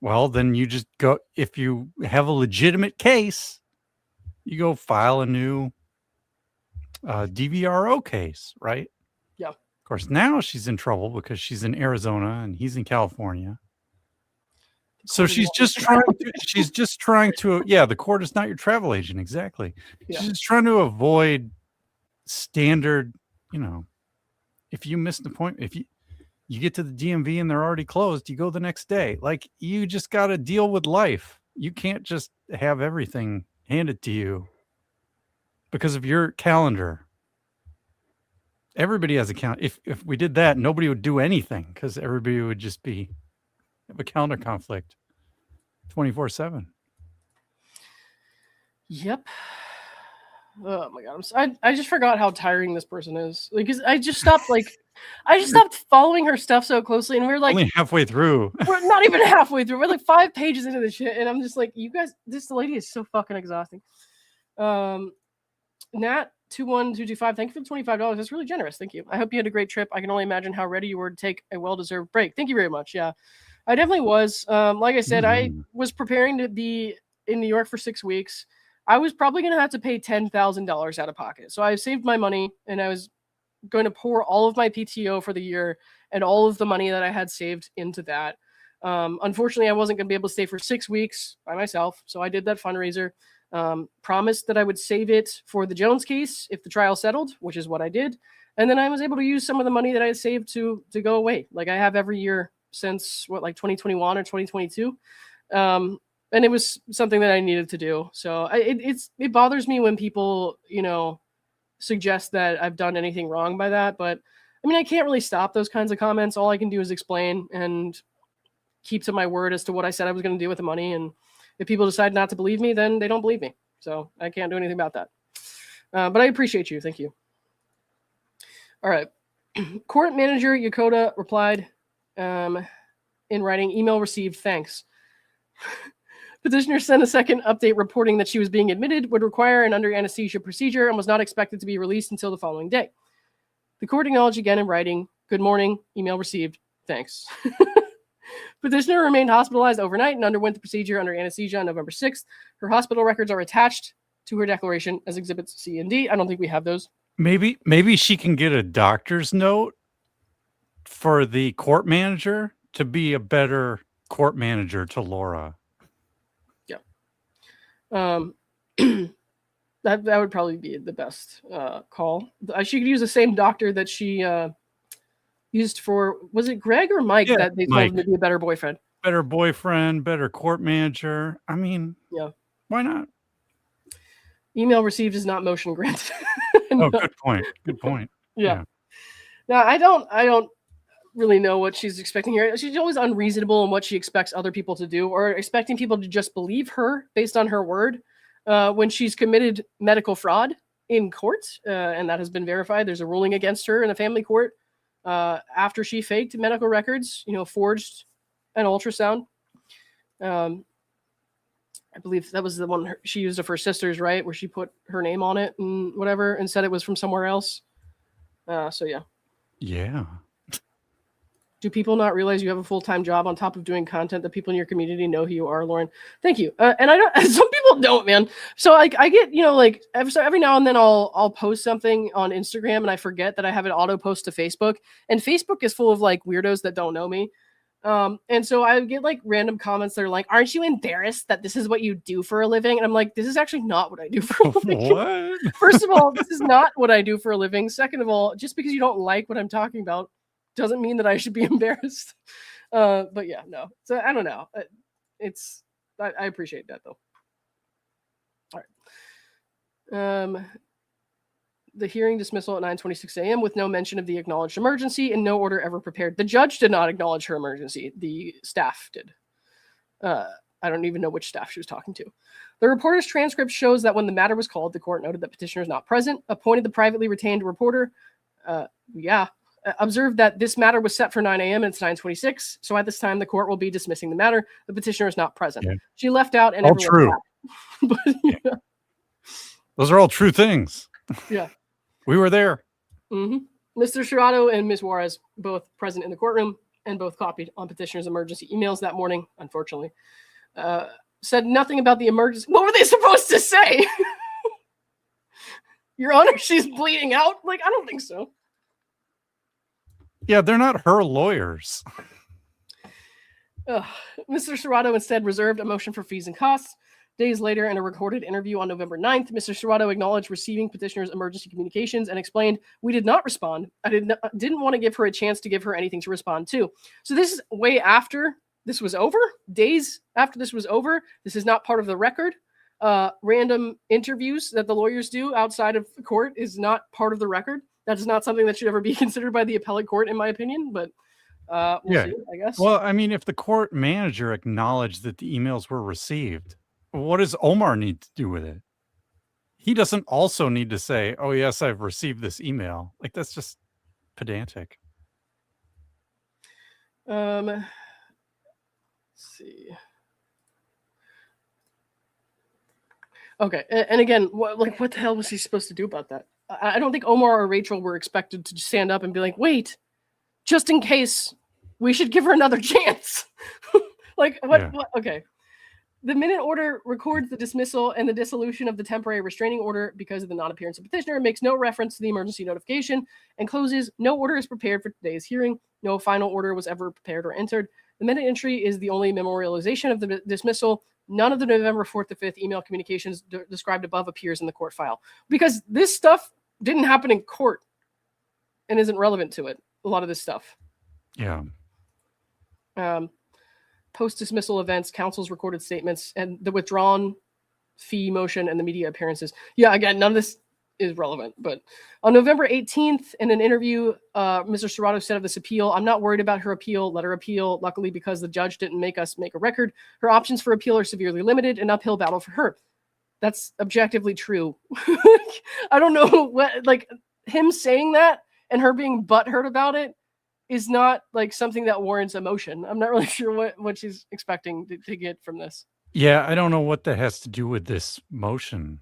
Well, then you just go, if you have a legitimate case, you go file a new DVRO case, right? Yeah. Of course, now she's in trouble because she's in Arizona and he's in California. So she's just trying to, yeah, the court is not your travel agent. Exactly. Yeah. She's just trying to avoid standard, if you miss the point, if you get to the DMV and they're already closed, you go the next day. Like, you just got to deal with life. You can't just have everything handed to you because of your calendar. Everybody has a calendar. If we did that, nobody would do anything because everybody would just have a calendar conflict 24/7. Yep. Oh my god, I just forgot how tiring this person is. Like, I just stopped following her stuff so closely, and we were like only halfway through. We're not even halfway through. We're like 5 pages into this shit, and I'm just like, you guys, this lady is so fucking exhausting. Nat 21225, thank you for the $25. That's really generous. Thank you. I hope you had a great trip. I can only imagine how ready you were to take a well-deserved break. Thank you very much. Yeah, I definitely was. Like I said, I was preparing to be in New York for 6 weeks. I was probably going to have to pay $10,000 out of pocket. So I saved my money, and I was going to pour all of my PTO for the year and all of the money that I had saved into that. Unfortunately, I wasn't going to be able to stay for 6 weeks by myself. So I did that fundraiser, promised that I would save it for the Jones case if the trial settled, which is what I did. And then I was able to use some of the money that I had saved to go away. Like I have every year since 2021 or 2022. And it was something that I needed to do. So it bothers me when people, suggest that I've done anything wrong by that. But I mean, I can't really stop those kinds of comments. All I can do is explain and keep to my word as to what I said I was going to do with the money. And if people decide not to believe me, then they don't believe me. So I can't do anything about that. But I appreciate you. Thank you. All right. Court manager Yokota replied in writing, email received, thanks. Petitioner sent a second update reporting that she was being admitted, would require an under anesthesia procedure, and was not expected to be released until the following day. The court acknowledged again in writing, good morning, email received, thanks. Petitioner remained hospitalized overnight and underwent the procedure under anesthesia on November 6th. Her hospital records are attached to her declaration as exhibits C and D. I don't think we have those. Maybe she can get a doctor's note for the court manager to be a better court manager to Laura. That would probably be the best call. She could use the same doctor that she used for, was it Greg or Mike that they told him to be a better boyfriend? Better boyfriend, better court manager. I mean, yeah, why not? Email received is not motion granted. No. Oh, good point. Good point. Yeah. No, I don't really know what she's expecting here. She's always unreasonable in what she expects other people to do, or expecting people to just believe her based on her word when she's committed medical fraud in court, and that has been verified. There's a ruling against her in a family court after she faked medical records, forged an ultrasound. I believe that was the one she used of her sister's, right? Where she put her name on it and whatever and said it was from somewhere else. So, yeah. Yeah. Do people not realize you have a full-time job on top of doing content that people in your community know who you are, Lauren? Thank you. And I don't, some people don't, man. So like I get, like every now and then I'll post something on Instagram and I forget that I have it auto post to Facebook, and Facebook is full of like weirdos that don't know me. And so I get like random comments that are like, aren't you embarrassed that this is what you do for a living? And I'm like, this is actually not what I do for a living. What? First of all, this is not what I do for a living. Second of all, just because you don't like what I'm talking about doesn't mean that I should be embarrassed. But yeah, no. So I don't know. I appreciate that though. All right. The hearing dismissal at 9:26 a.m. with no mention of the acknowledged emergency and no order ever prepared. The judge did not acknowledge her emergency. The staff did. I don't even know which staff she was talking to. The reporter's transcript shows that when the matter was called, the court noted that petitioner is not present, appointed the privately retained reporter. Observed that this matter was set for 9 a.m. and it's 9:26. So at this time, the court will be dismissing the matter. The petitioner is not present. Yeah. She left out and all true. But, yeah. Those are all true things. Yeah. We were there. Mm-hmm. Mr. Serrato and Ms. Juarez, both present in the courtroom and both copied on petitioner's emergency emails that morning, unfortunately. Said nothing about the emergency. What were they supposed to say? Your Honor, she's bleeding out? Like, I don't think so. Yeah, they're not her lawyers. Mr. Serrato instead reserved a motion for fees and costs. Days later, in a recorded interview on November 9th, Mr. Serrato acknowledged receiving petitioner's emergency communications and explained, "We did not respond. I didn't want to give her a chance to give her anything to respond to." So this is way after this was over, days after this was over. This is not part of the record. Random interviews that the lawyers do outside of the court is not part of the record. That is not something that should ever be considered by the appellate court, in my opinion, but we'll see, I guess. Well, I mean, if the court manager acknowledged that the emails were received, what does Omar need to do with it? He doesn't also need to say, oh, yes, I've received this email. Like, that's just pedantic. Let's see. Okay, and again, what the hell was he supposed to do about that? I don't think Omar or Rachel were expected to stand up and be like, wait, just in case, we should give her another chance. Like, what? Yeah. What? Okay. The minute order records the dismissal and the dissolution of the temporary restraining order because of the non-appearance of petitioner, makes no reference to the emergency notification, and closes, no order is prepared for today's hearing. No final order was ever prepared or entered. The minute entry is the only memorialization of the dismissal. None of the November 4th to 5th email communications described above appears in the court file, because this stuff didn't happen in court and isn't relevant to it. A lot of this stuff. Yeah. Post-dismissal events, counsel's recorded statements, and the withdrawn fee motion and the media appearances. Yeah, again, none of this is relevant. But on November 18th, in an interview, Mr. Serrato said of this appeal, "I'm not worried about her appeal. Let her appeal. Luckily, because the judge didn't make us make a record, her options for appeal are severely limited, an uphill battle for her." That's objectively true. I don't know what, like, him saying that and her being butthurt about it is not like something that warrants emotion. I'm not really sure what she's expecting to get from this. Yeah, I don't know what that has to do with this motion.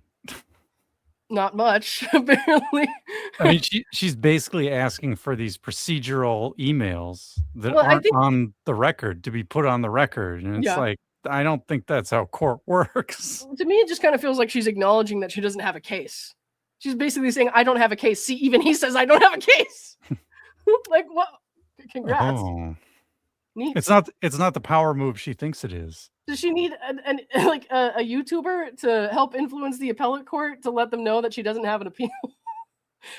Not much, apparently. I mean, she's basically asking for these procedural emails that aren't on the record to be put on the record. And it's like, I don't think that's how court works. To me, it just kind of feels like she's acknowledging that she doesn't have a case. She's basically saying, I don't have a case. See, even he says I don't have a case. Like, what? Congrats. Oh. Neat. It's not the power move she thinks it is. Does she need a YouTuber to help influence the appellate court to let them know that she doesn't have an appeal?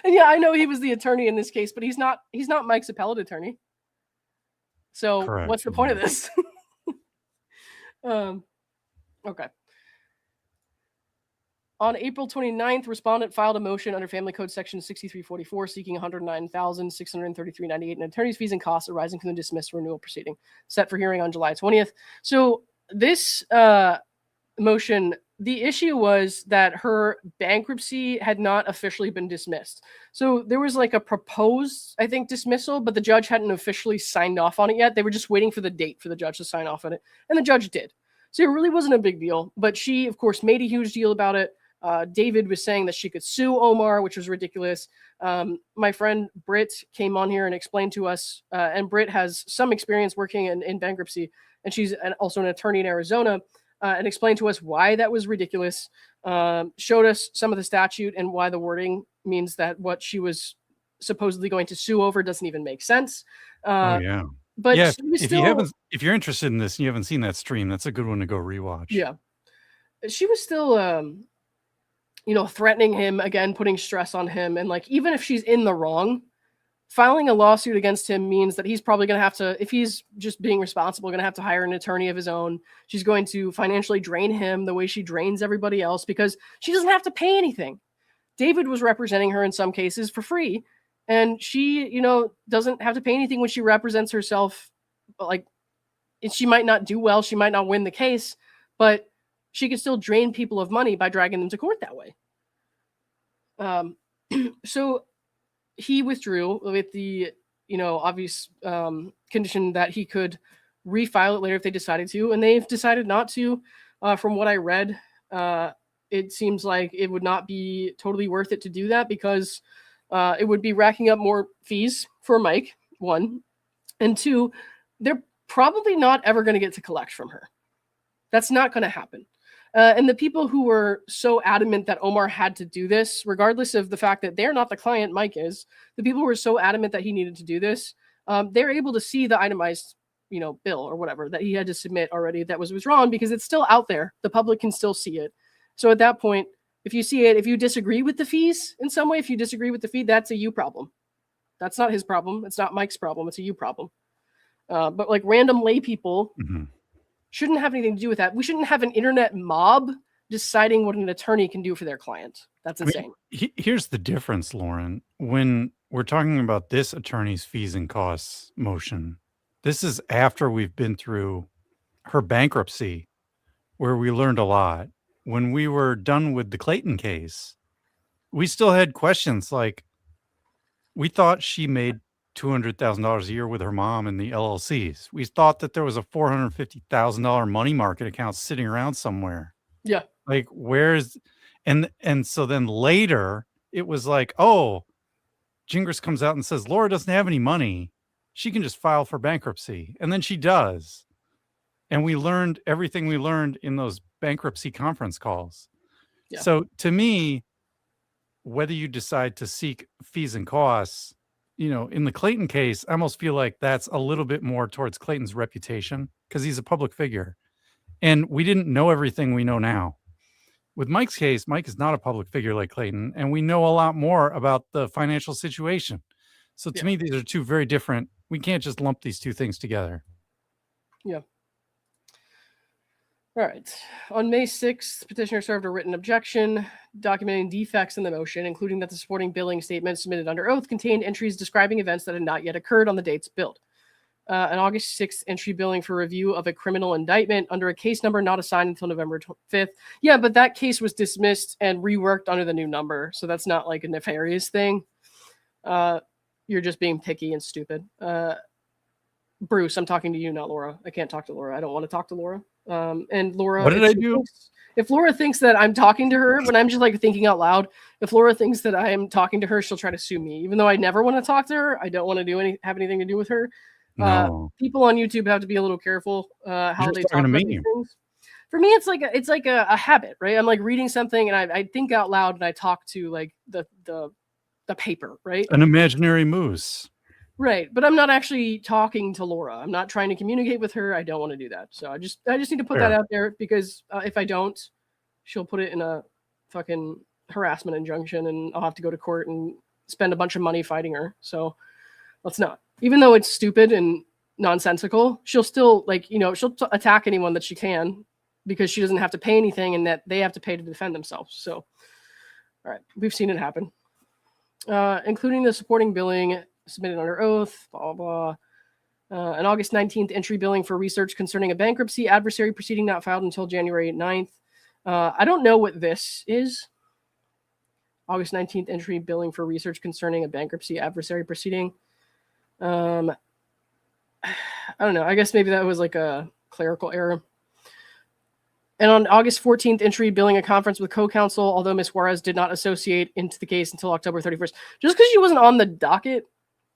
And yeah, I know he was the attorney in this case, but he's not Mike's appellate attorney. So correct. What's the point of this? Okay. On April 29th, respondent filed a motion under Family Code Section 6344 seeking $109,633.98 in attorney's fees and costs arising from the dismissed renewal proceeding, set for hearing on July 20th. So this motion, the issue was that her bankruptcy had not officially been dismissed. So there was like a proposed, I think, dismissal, but the judge hadn't officially signed off on it yet. They were just waiting for the date for the judge to sign off on it, and the judge did. So it really wasn't a big deal, but she, of course, made a huge deal about it. David was saying that she could sue Omar, which was ridiculous. My friend Britt came on here and explained to us, and Britt has some experience working in bankruptcy, and she's also an attorney in Arizona, and explained to us why that was ridiculous, showed us some of the statute and why the wording means that what she was supposedly going to sue over doesn't even make sense. Yeah. But yeah, if you're interested in this and you haven't seen that stream, that's a good one to go rewatch. Yeah. She was still threatening him again, putting stress on him. And like, even if she's in the wrong, filing a lawsuit against him means that he's probably going to have to, if he's just being responsible, going to have to hire an attorney of his own. She's going to financially drain him the way she drains everybody else because she doesn't have to pay anything. David was representing her in some cases for free. And she, doesn't have to pay anything when she represents herself. Like, she might not do well. She might not win the case, but she can still drain people of money by dragging them to court that way. So he withdrew with the, obvious condition that he could refile it later if they decided to, and they've decided not to. From what I read, it seems like it would not be totally worth it to do that because it would be racking up more fees for Mike, one, and two, they're probably not ever going to get to collect from her. That's not going to happen. And the people who were so adamant that Omar had to do this, regardless of the fact that they're not the client, Mike is, the people who were so adamant that he needed to do this, they're able to see the itemized, bill or whatever that he had to submit already that was withdrawn because it's still out there. The public can still see it. So at that point, if you see it, if you disagree with the fees in some way, if you disagree with the fee, that's a you problem. That's not his problem. It's not Mike's problem. It's a you problem. But like random lay people shouldn't have anything to do with that. We shouldn't have an internet mob deciding what an attorney can do for their client. That's insane. Here's the difference, Lauren. When we're talking about this attorney's fees and costs motion, this is after we've been through her bankruptcy, where we learned a lot. When we were done with the Clayton case, we still had questions like, we thought she made $200,000 a year with her mom and the LLCs. We thought that there was a $450,000 money market account sitting around somewhere. Yeah. Like, where's, and so then later it was like, oh, Gingras comes out and says, Laura doesn't have any money. She can just file for bankruptcy. And then she does. And we learned everything we learned in those bankruptcy conference calls. Yeah. So to me, whether you decide to seek fees and costs, in the Clayton case, I almost feel like that's a little bit more towards Clayton's reputation because he's a public figure. And we didn't know everything we know now. With Mike's case, Mike is not a public figure like Clayton, and we know a lot more about the financial situation. So to me, these are two very different. We can't just lump these two things together. Yeah. All right. On May 6th, petitioner served a written objection documenting defects in the motion, including that the supporting billing statement submitted under oath contained entries describing events that had not yet occurred on the dates billed. An August 6th entry billing for review of a criminal indictment under a case number not assigned until November 5th. Yeah, but that case was dismissed and reworked under the new number, so that's not like a nefarious thing. You're just being picky and stupid. Bruce, I'm talking to you, not Laura. I can't talk to Laura. I don't want to talk to Laura. And Laura, what did I do? If Laura thinks that I'm talking to her when I'm just like thinking out loud, if Laura thinks that I am talking to her, she'll try to sue me. Even though I never want to talk to her, I don't want to have anything to do with her. No. People on YouTube have to be a little careful how they talk about these things. For me, it's like a habit, right? I'm like reading something and I think out loud and I talk to like the paper, right? An imaginary moose. Right, but I'm not actually talking to Laura. I'm not trying to communicate with her. I don't want to do that. So I just need to put that out there because if I don't, she'll put it in a fucking harassment injunction and I'll have to go to court and spend a bunch of money fighting her. So let's not. Even though it's stupid and nonsensical, she'll still she'll attack anyone that she can because she doesn't have to pay anything and that they have to pay to defend themselves. So, all right, we've seen it happen, including the supporting billing submitted under oath, blah, blah, blah. An August 19th entry billing for research concerning a bankruptcy adversary proceeding not filed until January 9th. I don't know what this is. August 19th entry billing for research concerning a bankruptcy adversary proceeding. I don't know. I guess maybe that was like a clerical error. And on August 14th entry billing a conference with co-counsel, although Ms. Juarez did not associate into the case until October 31st. Just because she wasn't on the docket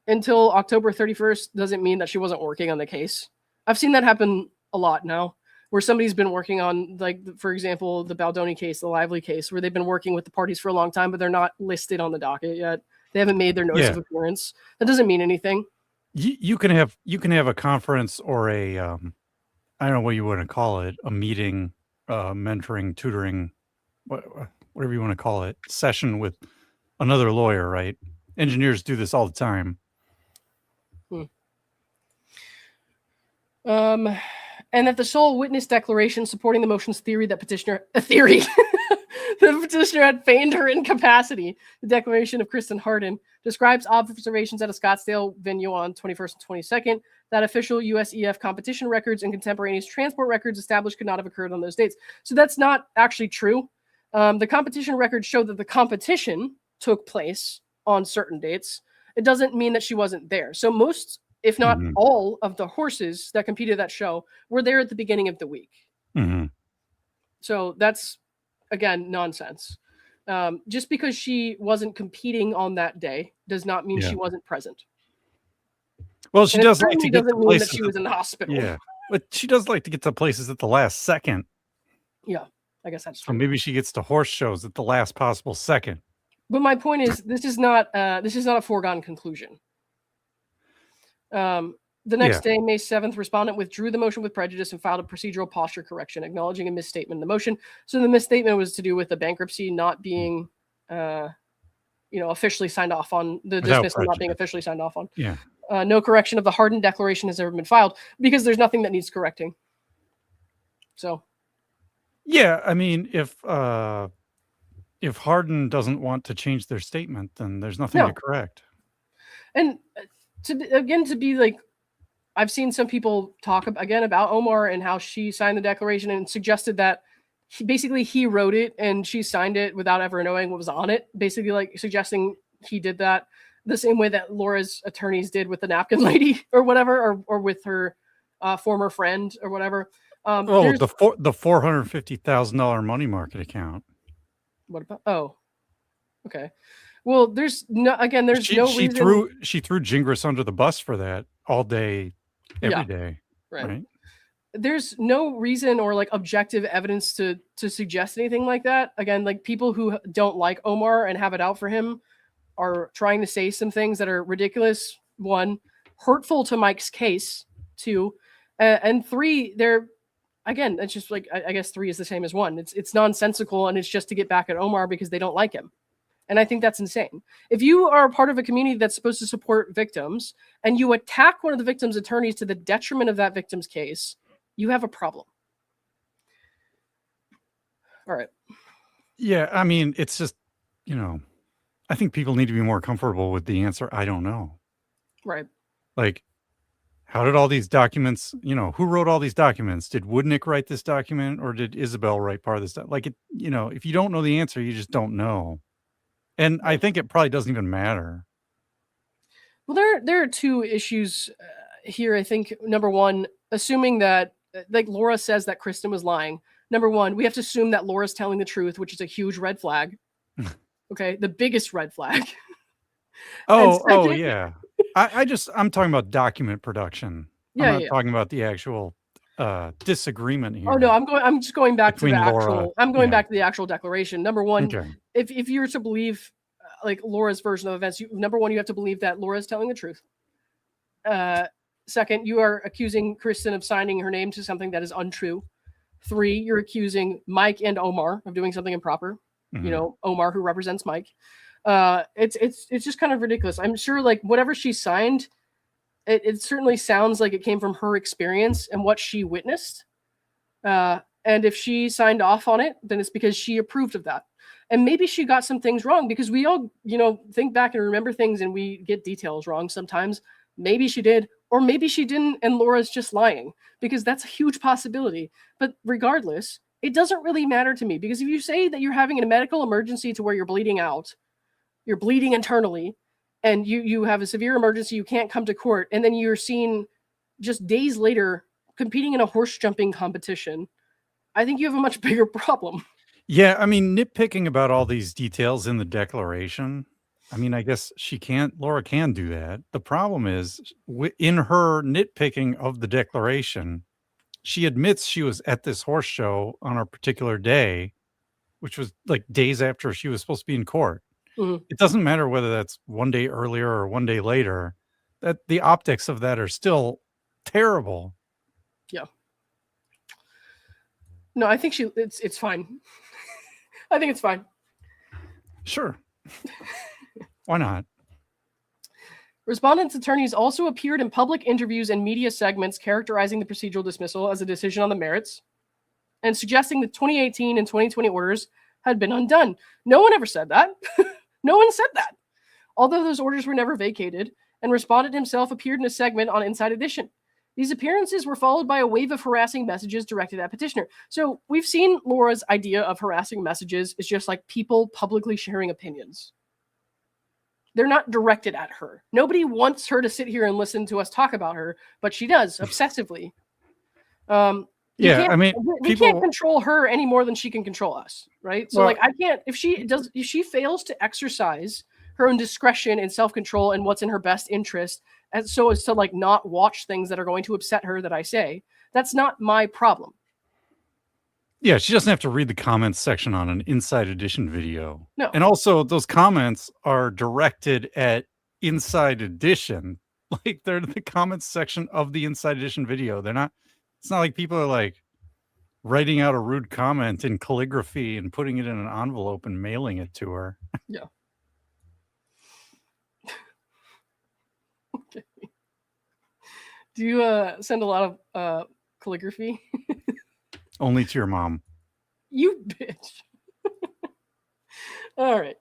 until October 31st doesn't mean that she wasn't working on the case. I've seen that happen a lot now, where somebody's been working on, like, for example, the Baldoni case, the Lively case, where they've been working with the parties for a long time, but they're not listed on the docket yet. They haven't made their notice of appearance. That doesn't mean anything. You can have a conference or a I don't know what you want to call it, a meeting, mentoring, tutoring, whatever you want to call it, session with another lawyer, right? Engineers do this all the time. And that the sole witness declaration supporting the motion's theory that the petitioner had feigned her incapacity. The declaration of Kristen Harden describes observations at a Scottsdale venue on 21st and 22nd that official USEF competition records and contemporaneous transport records established could not have occurred on those dates. So that's not actually true. The competition records show that the competition took place on certain dates. It doesn't mean that she wasn't there. So most, if not all, of the horses that competed at that show were there at the beginning of the week. So that's, again, nonsense. Just because she wasn't competing on that day does not mean she wasn't present. Well, she does like to get to places. Mean that she was in the hospital. Yeah, but she does like to get to places at the last second. Yeah, I guess that's true. So maybe she gets to horse shows at the last possible second. But my point is, this is not a foregone conclusion. The next day, May 7th, respondent withdrew the motion with prejudice and filed a procedural posture correction, acknowledging a misstatement in the motion. So the misstatement was to do with the bankruptcy not being, officially signed off on, the dismissal not being officially signed off on. Yeah. No correction of the Harden declaration has ever been filed because there's nothing that needs correcting. So. Yeah, I mean, if Harden doesn't want to change their statement, then there's nothing to correct. And to be like, I've seen some people talk again about Omar and how she signed the declaration and suggested that he wrote it and she signed it without ever knowing what was on it. Basically, like suggesting he did that the same way that Laura's attorneys did with the napkin lady or whatever, or with her former friend or whatever. The $450,000 money market account. What about? Oh, okay. Well, there's no reason. She threw Gingras under the bus for that all day, every day. Right. There's no reason or like objective evidence to suggest anything like that. Again, like people who don't like Omar and have it out for him are trying to say some things that are ridiculous. 1, hurtful to Mike's case. 2, and 3, they're, again, it's just like, I guess 3 is the same as 1. It's nonsensical and it's just to get back at Omar because they don't like him. And I think that's insane. If you are a part of a community that's supposed to support victims and you attack one of the victim's attorneys to the detriment of that victim's case, you have a problem. All right. Yeah, I mean, it's just, I think people need to be more comfortable with the answer, I don't know. Right. Like, how did all these documents, who wrote all these documents? Did Woodnick write this document or did Isabel write part of this stuff? Like, if you don't know the answer, you just don't know. And I think it probably doesn't even matter. Well, there are 2 issues here. I think, number 1, assuming that, like Laura says that Kristen was lying. Number 1, we have to assume that Laura's telling the truth, which is a huge red flag. Okay, the biggest red flag. Yeah. I'm talking about document production. Yeah, I'm not talking about the actual disagreement here. Oh no, I'm just going back between to the Laura, actual. I'm going back to the actual declaration. Number 1, okay. if you were to believe like Laura's version of events, number 1, you have to believe that Laura's telling the truth. Second, you are accusing Kristen of signing her name to something that is untrue. 3, you're accusing Mike and Omar of doing something improper. Omar, who represents Mike. It's just kind of ridiculous. I'm sure like whatever she signed, it certainly sounds like it came from her experience and what she witnessed. And And if she signed off on it, then it's because she approved of that. And maybe she got some things wrong, because we all, think back and remember things and we get details wrong sometimes. Maybe she did, or maybe she didn't, and Laura's just lying, because that's a huge possibility. But regardless, it doesn't really matter to me, because if you say that you're having a medical emergency to where you're bleeding out, you're bleeding internally, and you have a severe emergency, you can't come to court, and then you're seen just days later competing in a horse jumping competition, I think you have a much bigger problem. Yeah, I mean, nitpicking about all these details in the declaration, I mean, I guess Laura can do that. The problem is, in her nitpicking of the declaration, she admits she was at this horse show on a particular day, which was like days after she was supposed to be in court. Mm-hmm. It doesn't matter whether that's one day earlier or one day later, that the optics of that are still terrible. Yeah. No, I think it's fine. I think it's fine. Sure. Why not? Respondent's attorneys also appeared in public interviews and media segments characterizing the procedural dismissal as a decision on the merits and suggesting the 2018 and 2020 orders had been undone. No one ever said that. No one said that. Although those orders were never vacated, and respondent himself appeared in a segment on Inside Edition. These appearances were followed by a wave of harassing messages directed at petitioner. So we've seen Laura's idea of harassing messages is just like people publicly sharing opinions. They're not directed at her. Nobody wants her to sit here and listen to us talk about her, but she does obsessively. We can't control her any more than she can control us, right? So I can't, if she fails to exercise her own discretion and self-control and what's in her best interest, and so as to not watch things that are going to upset her that I say, that's not my problem. Yeah, she doesn't have to read the comments section on an Inside Edition video. No. And also those comments are directed at Inside Edition. Like they're the comments section of the Inside Edition video. It's not like people are writing out a rude comment in calligraphy and putting it in an envelope and mailing it to her. Yeah. Okay. Do you send a lot of calligraphy? Only to your mom. You bitch. All right.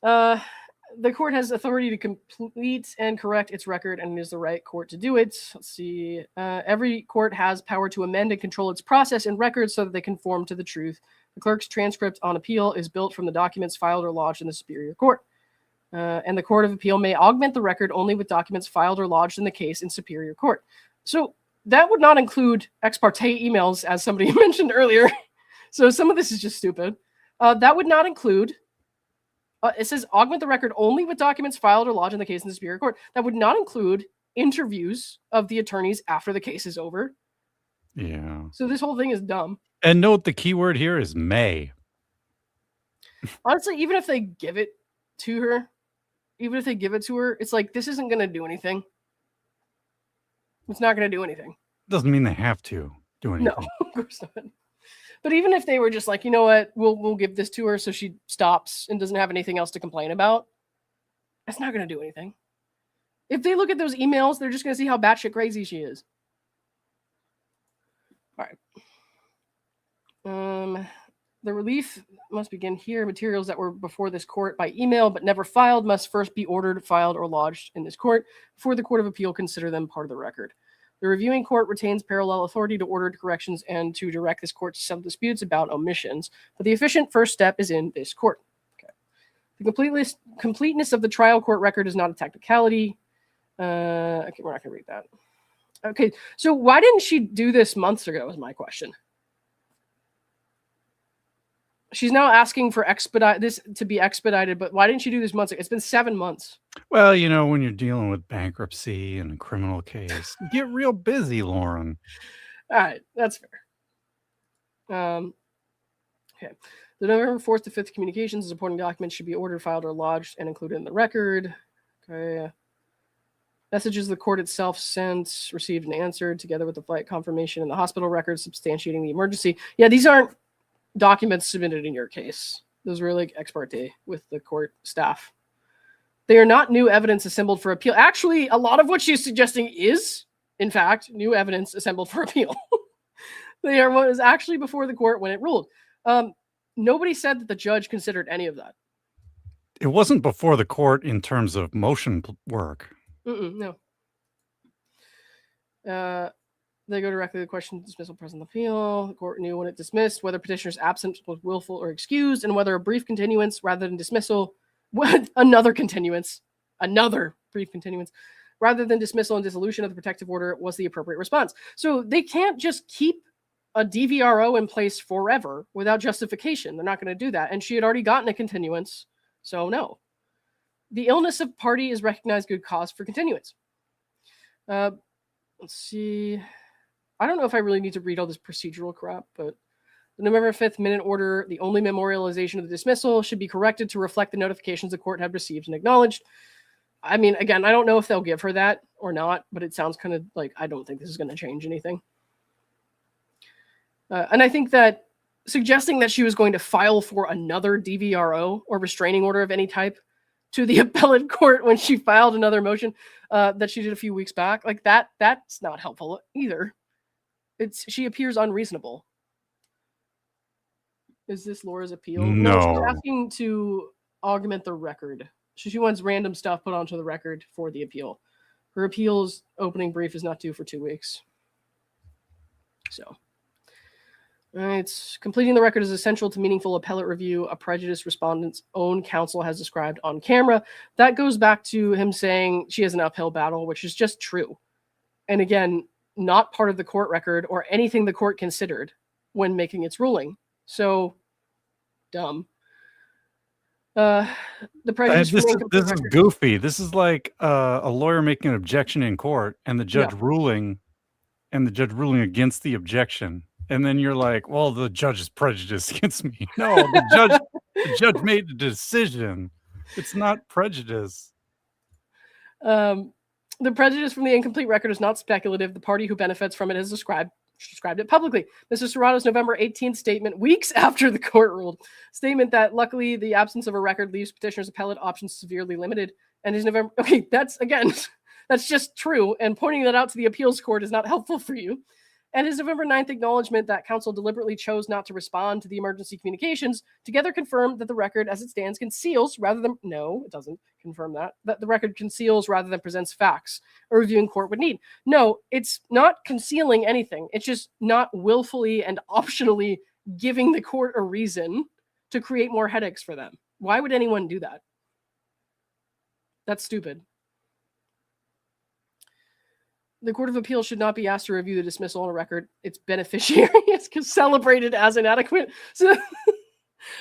The court has authority to complete and correct its record, and it is the right court to do it. Let's see. Every court has power to amend and control its process and records so that they conform to the truth. The clerk's transcript on appeal is built from the documents filed or lodged in the Superior Court. And the Court of Appeal may augment the record only with documents filed or lodged in the case in Superior Court. So that would not include ex parte emails, as somebody mentioned earlier. So some of this is just stupid. That would not include, it says augment the record only with documents filed or lodged in the case in the Superior Court. That would not include interviews of the attorneys after the case is over. Yeah. So this whole thing is dumb. And note the key word here is may. Honestly, even if they give it to her, it's like, this isn't going to do anything. It's not going to do anything. Doesn't mean they have to do anything. No, of course not. But even if they were just like, you know what, we'll give this to her so she stops and doesn't have anything else to complain about, that's not going to do anything. If they look at those emails, they're just going to see how batshit crazy she is. All right. The relief must begin here. Materials that were before this court by email but never filed must first be ordered, filed, or lodged in this court before the Court of Appeal consider them part of the record. The reviewing court retains parallel authority to order corrections and to direct this court to settle disputes about omissions, but the efficient first step is in this court. Okay. The completeness of the trial court record is not a technicality. Okay, we're not going to read that. Okay, so why didn't she do this months ago is my question. She's now asking for this to be expedited, but why didn't she do this months ago? It's been 7 months. Well, when you're dealing with bankruptcy and a criminal case, you get real busy, Lauren. All right, that's fair. Okay. The November 4th to 5th communications and supporting documents should be ordered, filed, or lodged and included in the record. Okay. Messages the court itself sent, received, and answered, together with the flight confirmation and the hospital records substantiating the emergency. Yeah, these aren't documents submitted in your case. Those were ex parte with the court staff. They are not new evidence assembled for appeal. Actually, a lot of what she's suggesting is, in fact, new evidence assembled for appeal. was actually before the court when it ruled. Nobody said that the judge considered any of that. It wasn't before the court in terms of motion work. No. They go directly to the question of dismissal present appeal. The court knew when it dismissed whether petitioner's absence was willful or excused, and whether a brief continuance rather than dismissal, another brief continuance, rather than dismissal and dissolution of the protective order was the appropriate response. So they can't just keep a DVRO in place forever without justification. They're not going to do that. And she had already gotten a continuance, so no. The illness of party is recognized good cause for continuance. Let's see. I don't know if I really need to read all this procedural crap, but the November 5th minute order, the only memorialization of the dismissal, should be corrected to reflect the notifications the court had received and acknowledged. I mean, again, I don't know if they'll give her that or not, but it sounds kind of like I don't think this is going to change anything. And I think that suggesting that she was going to file for another DVRO or restraining order of any type to the appellate court when she filed another motion that she did a few weeks back, like that's not helpful either. She appears unreasonable. Is this Laura's appeal? No. She's asking to augment the record. She wants random stuff put onto the record for the appeal. Her appeal's opening brief is not due for 2 weeks. So, it's completing the record is essential to meaningful appellate review. A prejudiced respondent's own counsel has described on camera. That goes back to him saying she has an uphill battle, which is just true. And again, not part of the court record or anything the court considered when making its ruling. So, dumb. The prejudice. This is goofy. This is like a lawyer making an objection in court, and the judge ruling, against the objection, and then you're like, "Well, the judge is prejudiced against me." No, the judge made the decision. It's not prejudice. The prejudice from the incomplete record is not speculative. The party who benefits from it has described it publicly. Mr. Serrato's November 18th statement, weeks after the court ruled, statement that luckily the absence of a record leaves petitioner's appellate options severely limited. And his November, that's just true. And pointing that out to the appeals court is not helpful for you. And his November 9th acknowledgement that counsel deliberately chose not to respond to the emergency communications together confirmed that the record as it stands conceals rather than, no, it doesn't confirm that the record conceals rather than presents facts a reviewing court would need. No, it's not concealing anything. It's just not willfully and optionally giving the court a reason to create more headaches for them. Why would anyone do that? That's stupid. The Court of Appeal should not be asked to review the dismissal on a record. Its beneficiary is celebrated as inadequate. So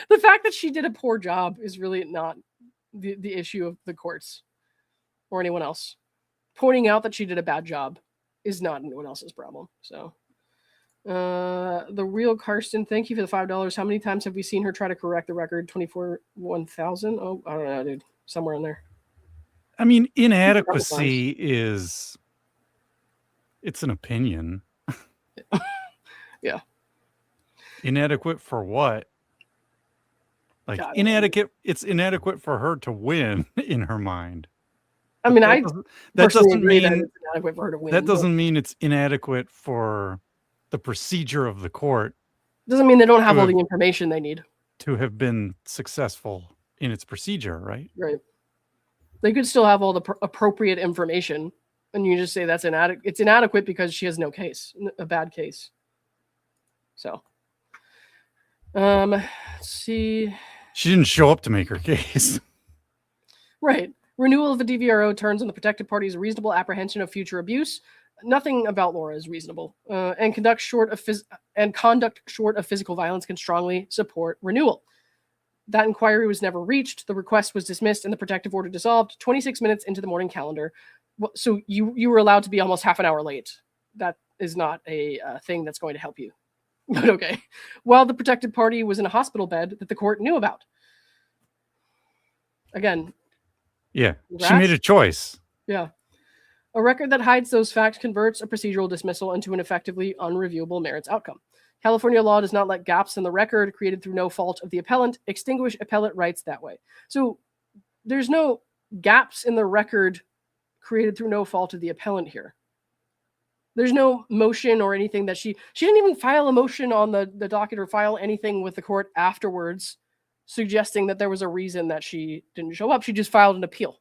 the fact that she did a poor job is really not the issue of the courts or anyone else. Pointing out that she did a bad job is not anyone else's problem. So the real Karsten, thank you for the $5. How many times have we seen her try to correct the record? 1,000? Oh, I don't know, dude. Somewhere in there. I mean, inadequacy is... It's an opinion. Yeah. Inadequate for what? Like inadequate. It's inadequate for her to win in her mind. I mean, that doesn't mean that it's inadequate for her to win. That doesn't mean it's inadequate for the procedure of the court. Doesn't mean they don't have all the information they need to have been successful in its procedure, right? Right. They could still have all the appropriate information. And you just say that's inadequate. It's inadequate because she has no case, a bad case. So, let's see. She didn't show up to make her case. Right. Renewal of the DVRO turns on the protected party's reasonable apprehension of future abuse. Nothing about Laura is reasonable. And conduct short of physical violence can strongly support renewal. That inquiry was never reached. The request was dismissed and the protective order dissolved 26 minutes into the morning calendar. So you were allowed to be almost half an hour late. That is not a thing that's going to help you. But okay. While the protected party was in a hospital bed that the court knew about. Again. Yeah, she made a choice. Yeah. A record that hides those facts converts a procedural dismissal into an effectively unreviewable merits outcome. California law does not let gaps in the record created through no fault of the appellant extinguish appellate rights that way. So there's no gaps in the record created through no fault of the appellant here. There's no motion or anything that she didn't even file a motion on the docket or file anything with the court afterwards suggesting that there was a reason that she didn't show up. She just filed an appeal.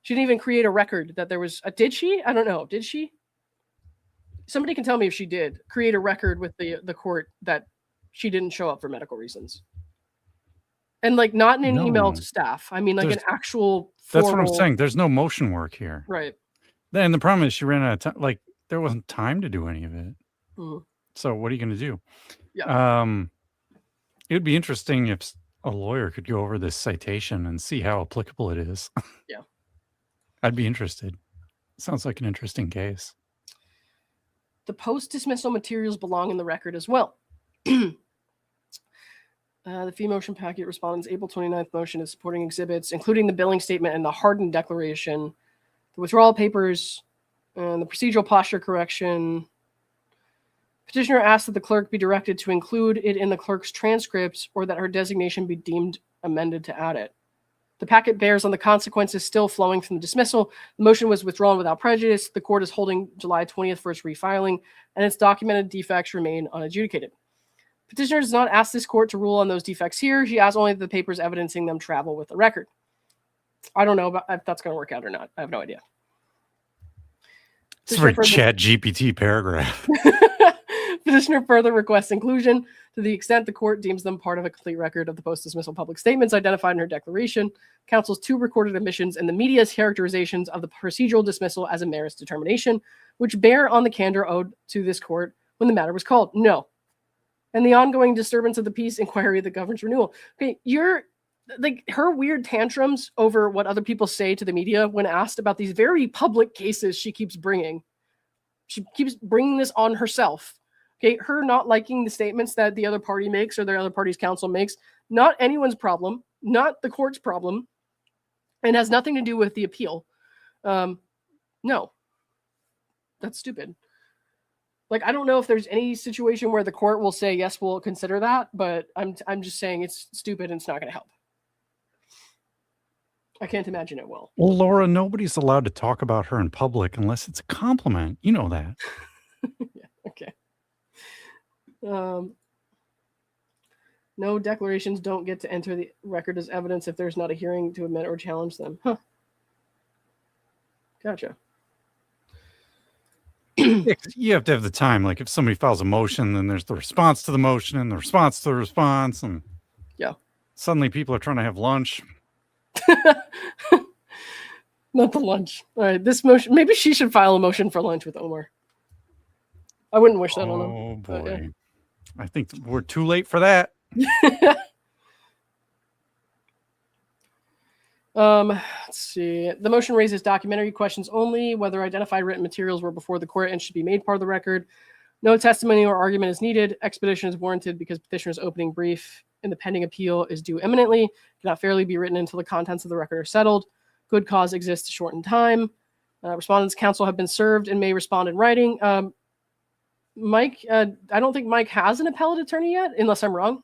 She didn't even create a record that there was did she? I don't know. Did she? Somebody can tell me if she did create a record with the court that she didn't show up for medical reasons. And like not in an email to staff. I mean like an actual That's what I'm saying. There's no motion work here. Right. Then the problem is she ran out of time. Like there wasn't time to do any of it. Mm-hmm. So what are you going to do? Yeah. It would be interesting if a lawyer could go over this citation and see how applicable it is. Yeah. I'd be interested. Sounds like an interesting case. The post-dismissal materials belong in the record as well. The fee motion packet respondent's April 29th motion is supporting exhibits, including the billing statement and the hardened declaration, the withdrawal papers, and the procedural posture correction. Petitioner asked that the clerk be directed to include it in the clerk's transcripts or that her designation be deemed amended to add it. The packet bears on the consequences still flowing from the dismissal. The motion was withdrawn without prejudice. The court is holding July 20th for its refiling, and its documented defects remain unadjudicated. Petitioner does not ask this court to rule on those defects here. She asks only that the papers evidencing them travel with the record. I don't know if that's going to work out or not. I have no idea. It's a very Chat GPT paragraph. Petitioner further requests inclusion to the extent the court deems them part of a complete record of the post-dismissal public statements identified in her declaration, counsel's 2 recorded admissions, and the media's characterizations of the procedural dismissal as a merits determination, which bear on the candor owed to this court when the matter was called. No. And the ongoing disturbance of the peace inquiry that governs renewal. Okay, you're like her weird tantrums over what other people say to the media when asked about these very public cases she keeps bringing. She keeps bringing this on herself. Okay, her not liking the statements that the other party makes or the other party's counsel makes, not anyone's problem, not the court's problem, and has nothing to do with the appeal. No, that's stupid. Like, I don't know if there's any situation where the court will say, yes, we'll consider that, but I'm just saying it's stupid and it's not going to help. I can't imagine it will. Well, Laura, nobody's allowed to talk about her in public unless it's a compliment. You know that. Yeah, okay. No declarations don't get to enter the record as evidence if there's not a hearing to admit or challenge them. Huh. Gotcha. You have to have the time. Like if somebody files a motion, then there's the response to the motion and the response to the response. And yeah, suddenly people are trying to have lunch. Not the lunch. All right, this motion. Maybe she should file a motion for lunch with Omar. I wouldn't wish that on him. Oh boy, yeah. I think we're too late for that. Let's see. The motion raises documentary questions only, whether identified written materials were before the court and should be made part of the record. No testimony or argument is needed. Expedition is warranted because petitioner's opening brief in the pending appeal is due imminently, cannot fairly be written until the contents of the record are settled. Good cause exists to shorten time. Respondents' counsel have been served and may respond in writing. Mike, I don't think Mike has an appellate attorney yet, unless I'm wrong.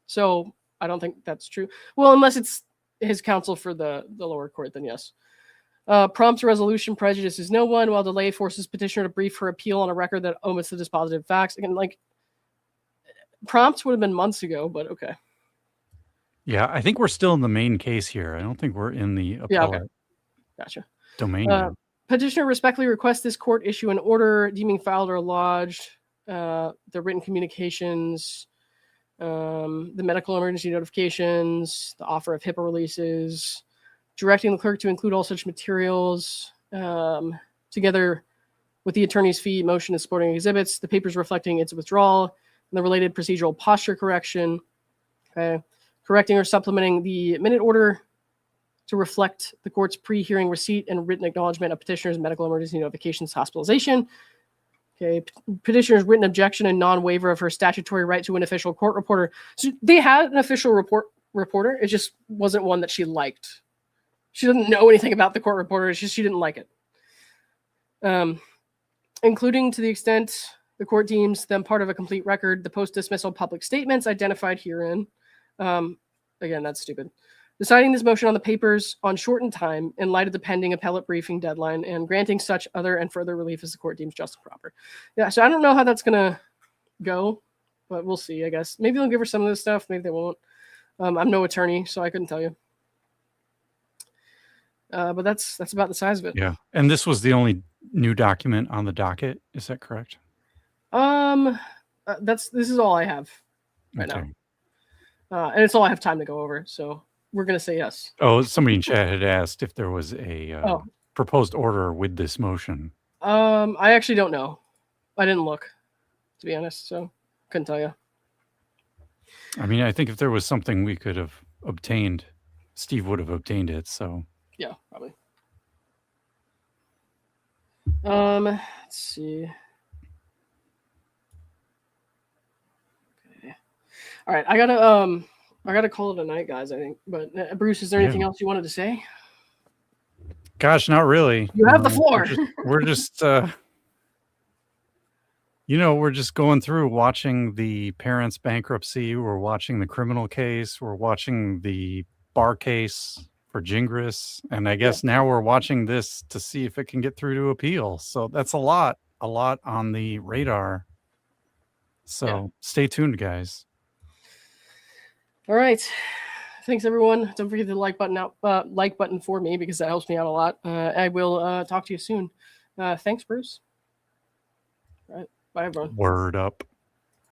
So I don't think that's true. Well, unless it's his counsel for the lower court, then yes. Prompt resolution prejudices no one, while delay forces petitioner to brief her appeal on a record that omits the dispositive facts. Again, like prompts would have been months ago, but okay. Yeah, I think we're still in the main case here. I don't think we're in the appellate Gotcha. domain. Petitioner respectfully requests this court issue an order deeming filed or lodged the written communications, the medical emergency notifications, the offer of HIPAA releases, directing the clerk to include all such materials, together with the attorney's fee motion and supporting exhibits, the papers reflecting its withdrawal, and the related procedural posture correction. Okay. Correcting or supplementing the minute order to reflect the court's pre-hearing receipt and written acknowledgement of petitioner's medical emergency notifications hospitalization. Okay, petitioner's written objection and non-waiver of her statutory right to an official court reporter. So they had an official reporter. It just wasn't one that she liked. She didn't know anything about the court reporter. It's just she didn't like it. Including to the extent the court deems them part of a complete record, the post-dismissal public statements identified herein. Again, that's stupid. deciding this motion on the papers on shortened time in light of the pending appellate briefing deadline and granting such other and further relief as the court deems just and proper. Yeah, so I don't know how that's going to go, but we'll see, I guess. Maybe they'll give her some of this stuff. Maybe they won't. I'm no attorney, so I couldn't tell you. But that's about the size of it. Yeah. And this was the only new document on the docket. Is that correct? This is all I have right now. And it's all I have time to go over. So we're going to say yes. Oh, somebody in chat had asked if there was a proposed order with this motion. I actually don't know. I didn't look, to be honest, so couldn't tell you. I mean, I think if there was something we could have obtained, Steve would have obtained it. So yeah, probably. Let's see. Okay. All right, I gotta call it a night, guys, I think. But Bruce, is there anything else you wanted to say? Gosh, not really. You have the floor. We're just we're just going through watching the parents' bankruptcy. We're watching the criminal case. We're watching the bar case for Gingras. And I guess now we're watching this to see if it can get through to appeal. So that's a lot on the radar. So stay tuned, guys. All right. Thanks, everyone. Don't forget the like button for me because that helps me out a lot. I will talk to you soon. Thanks, Bruce. All right. Bye, everyone. Word up.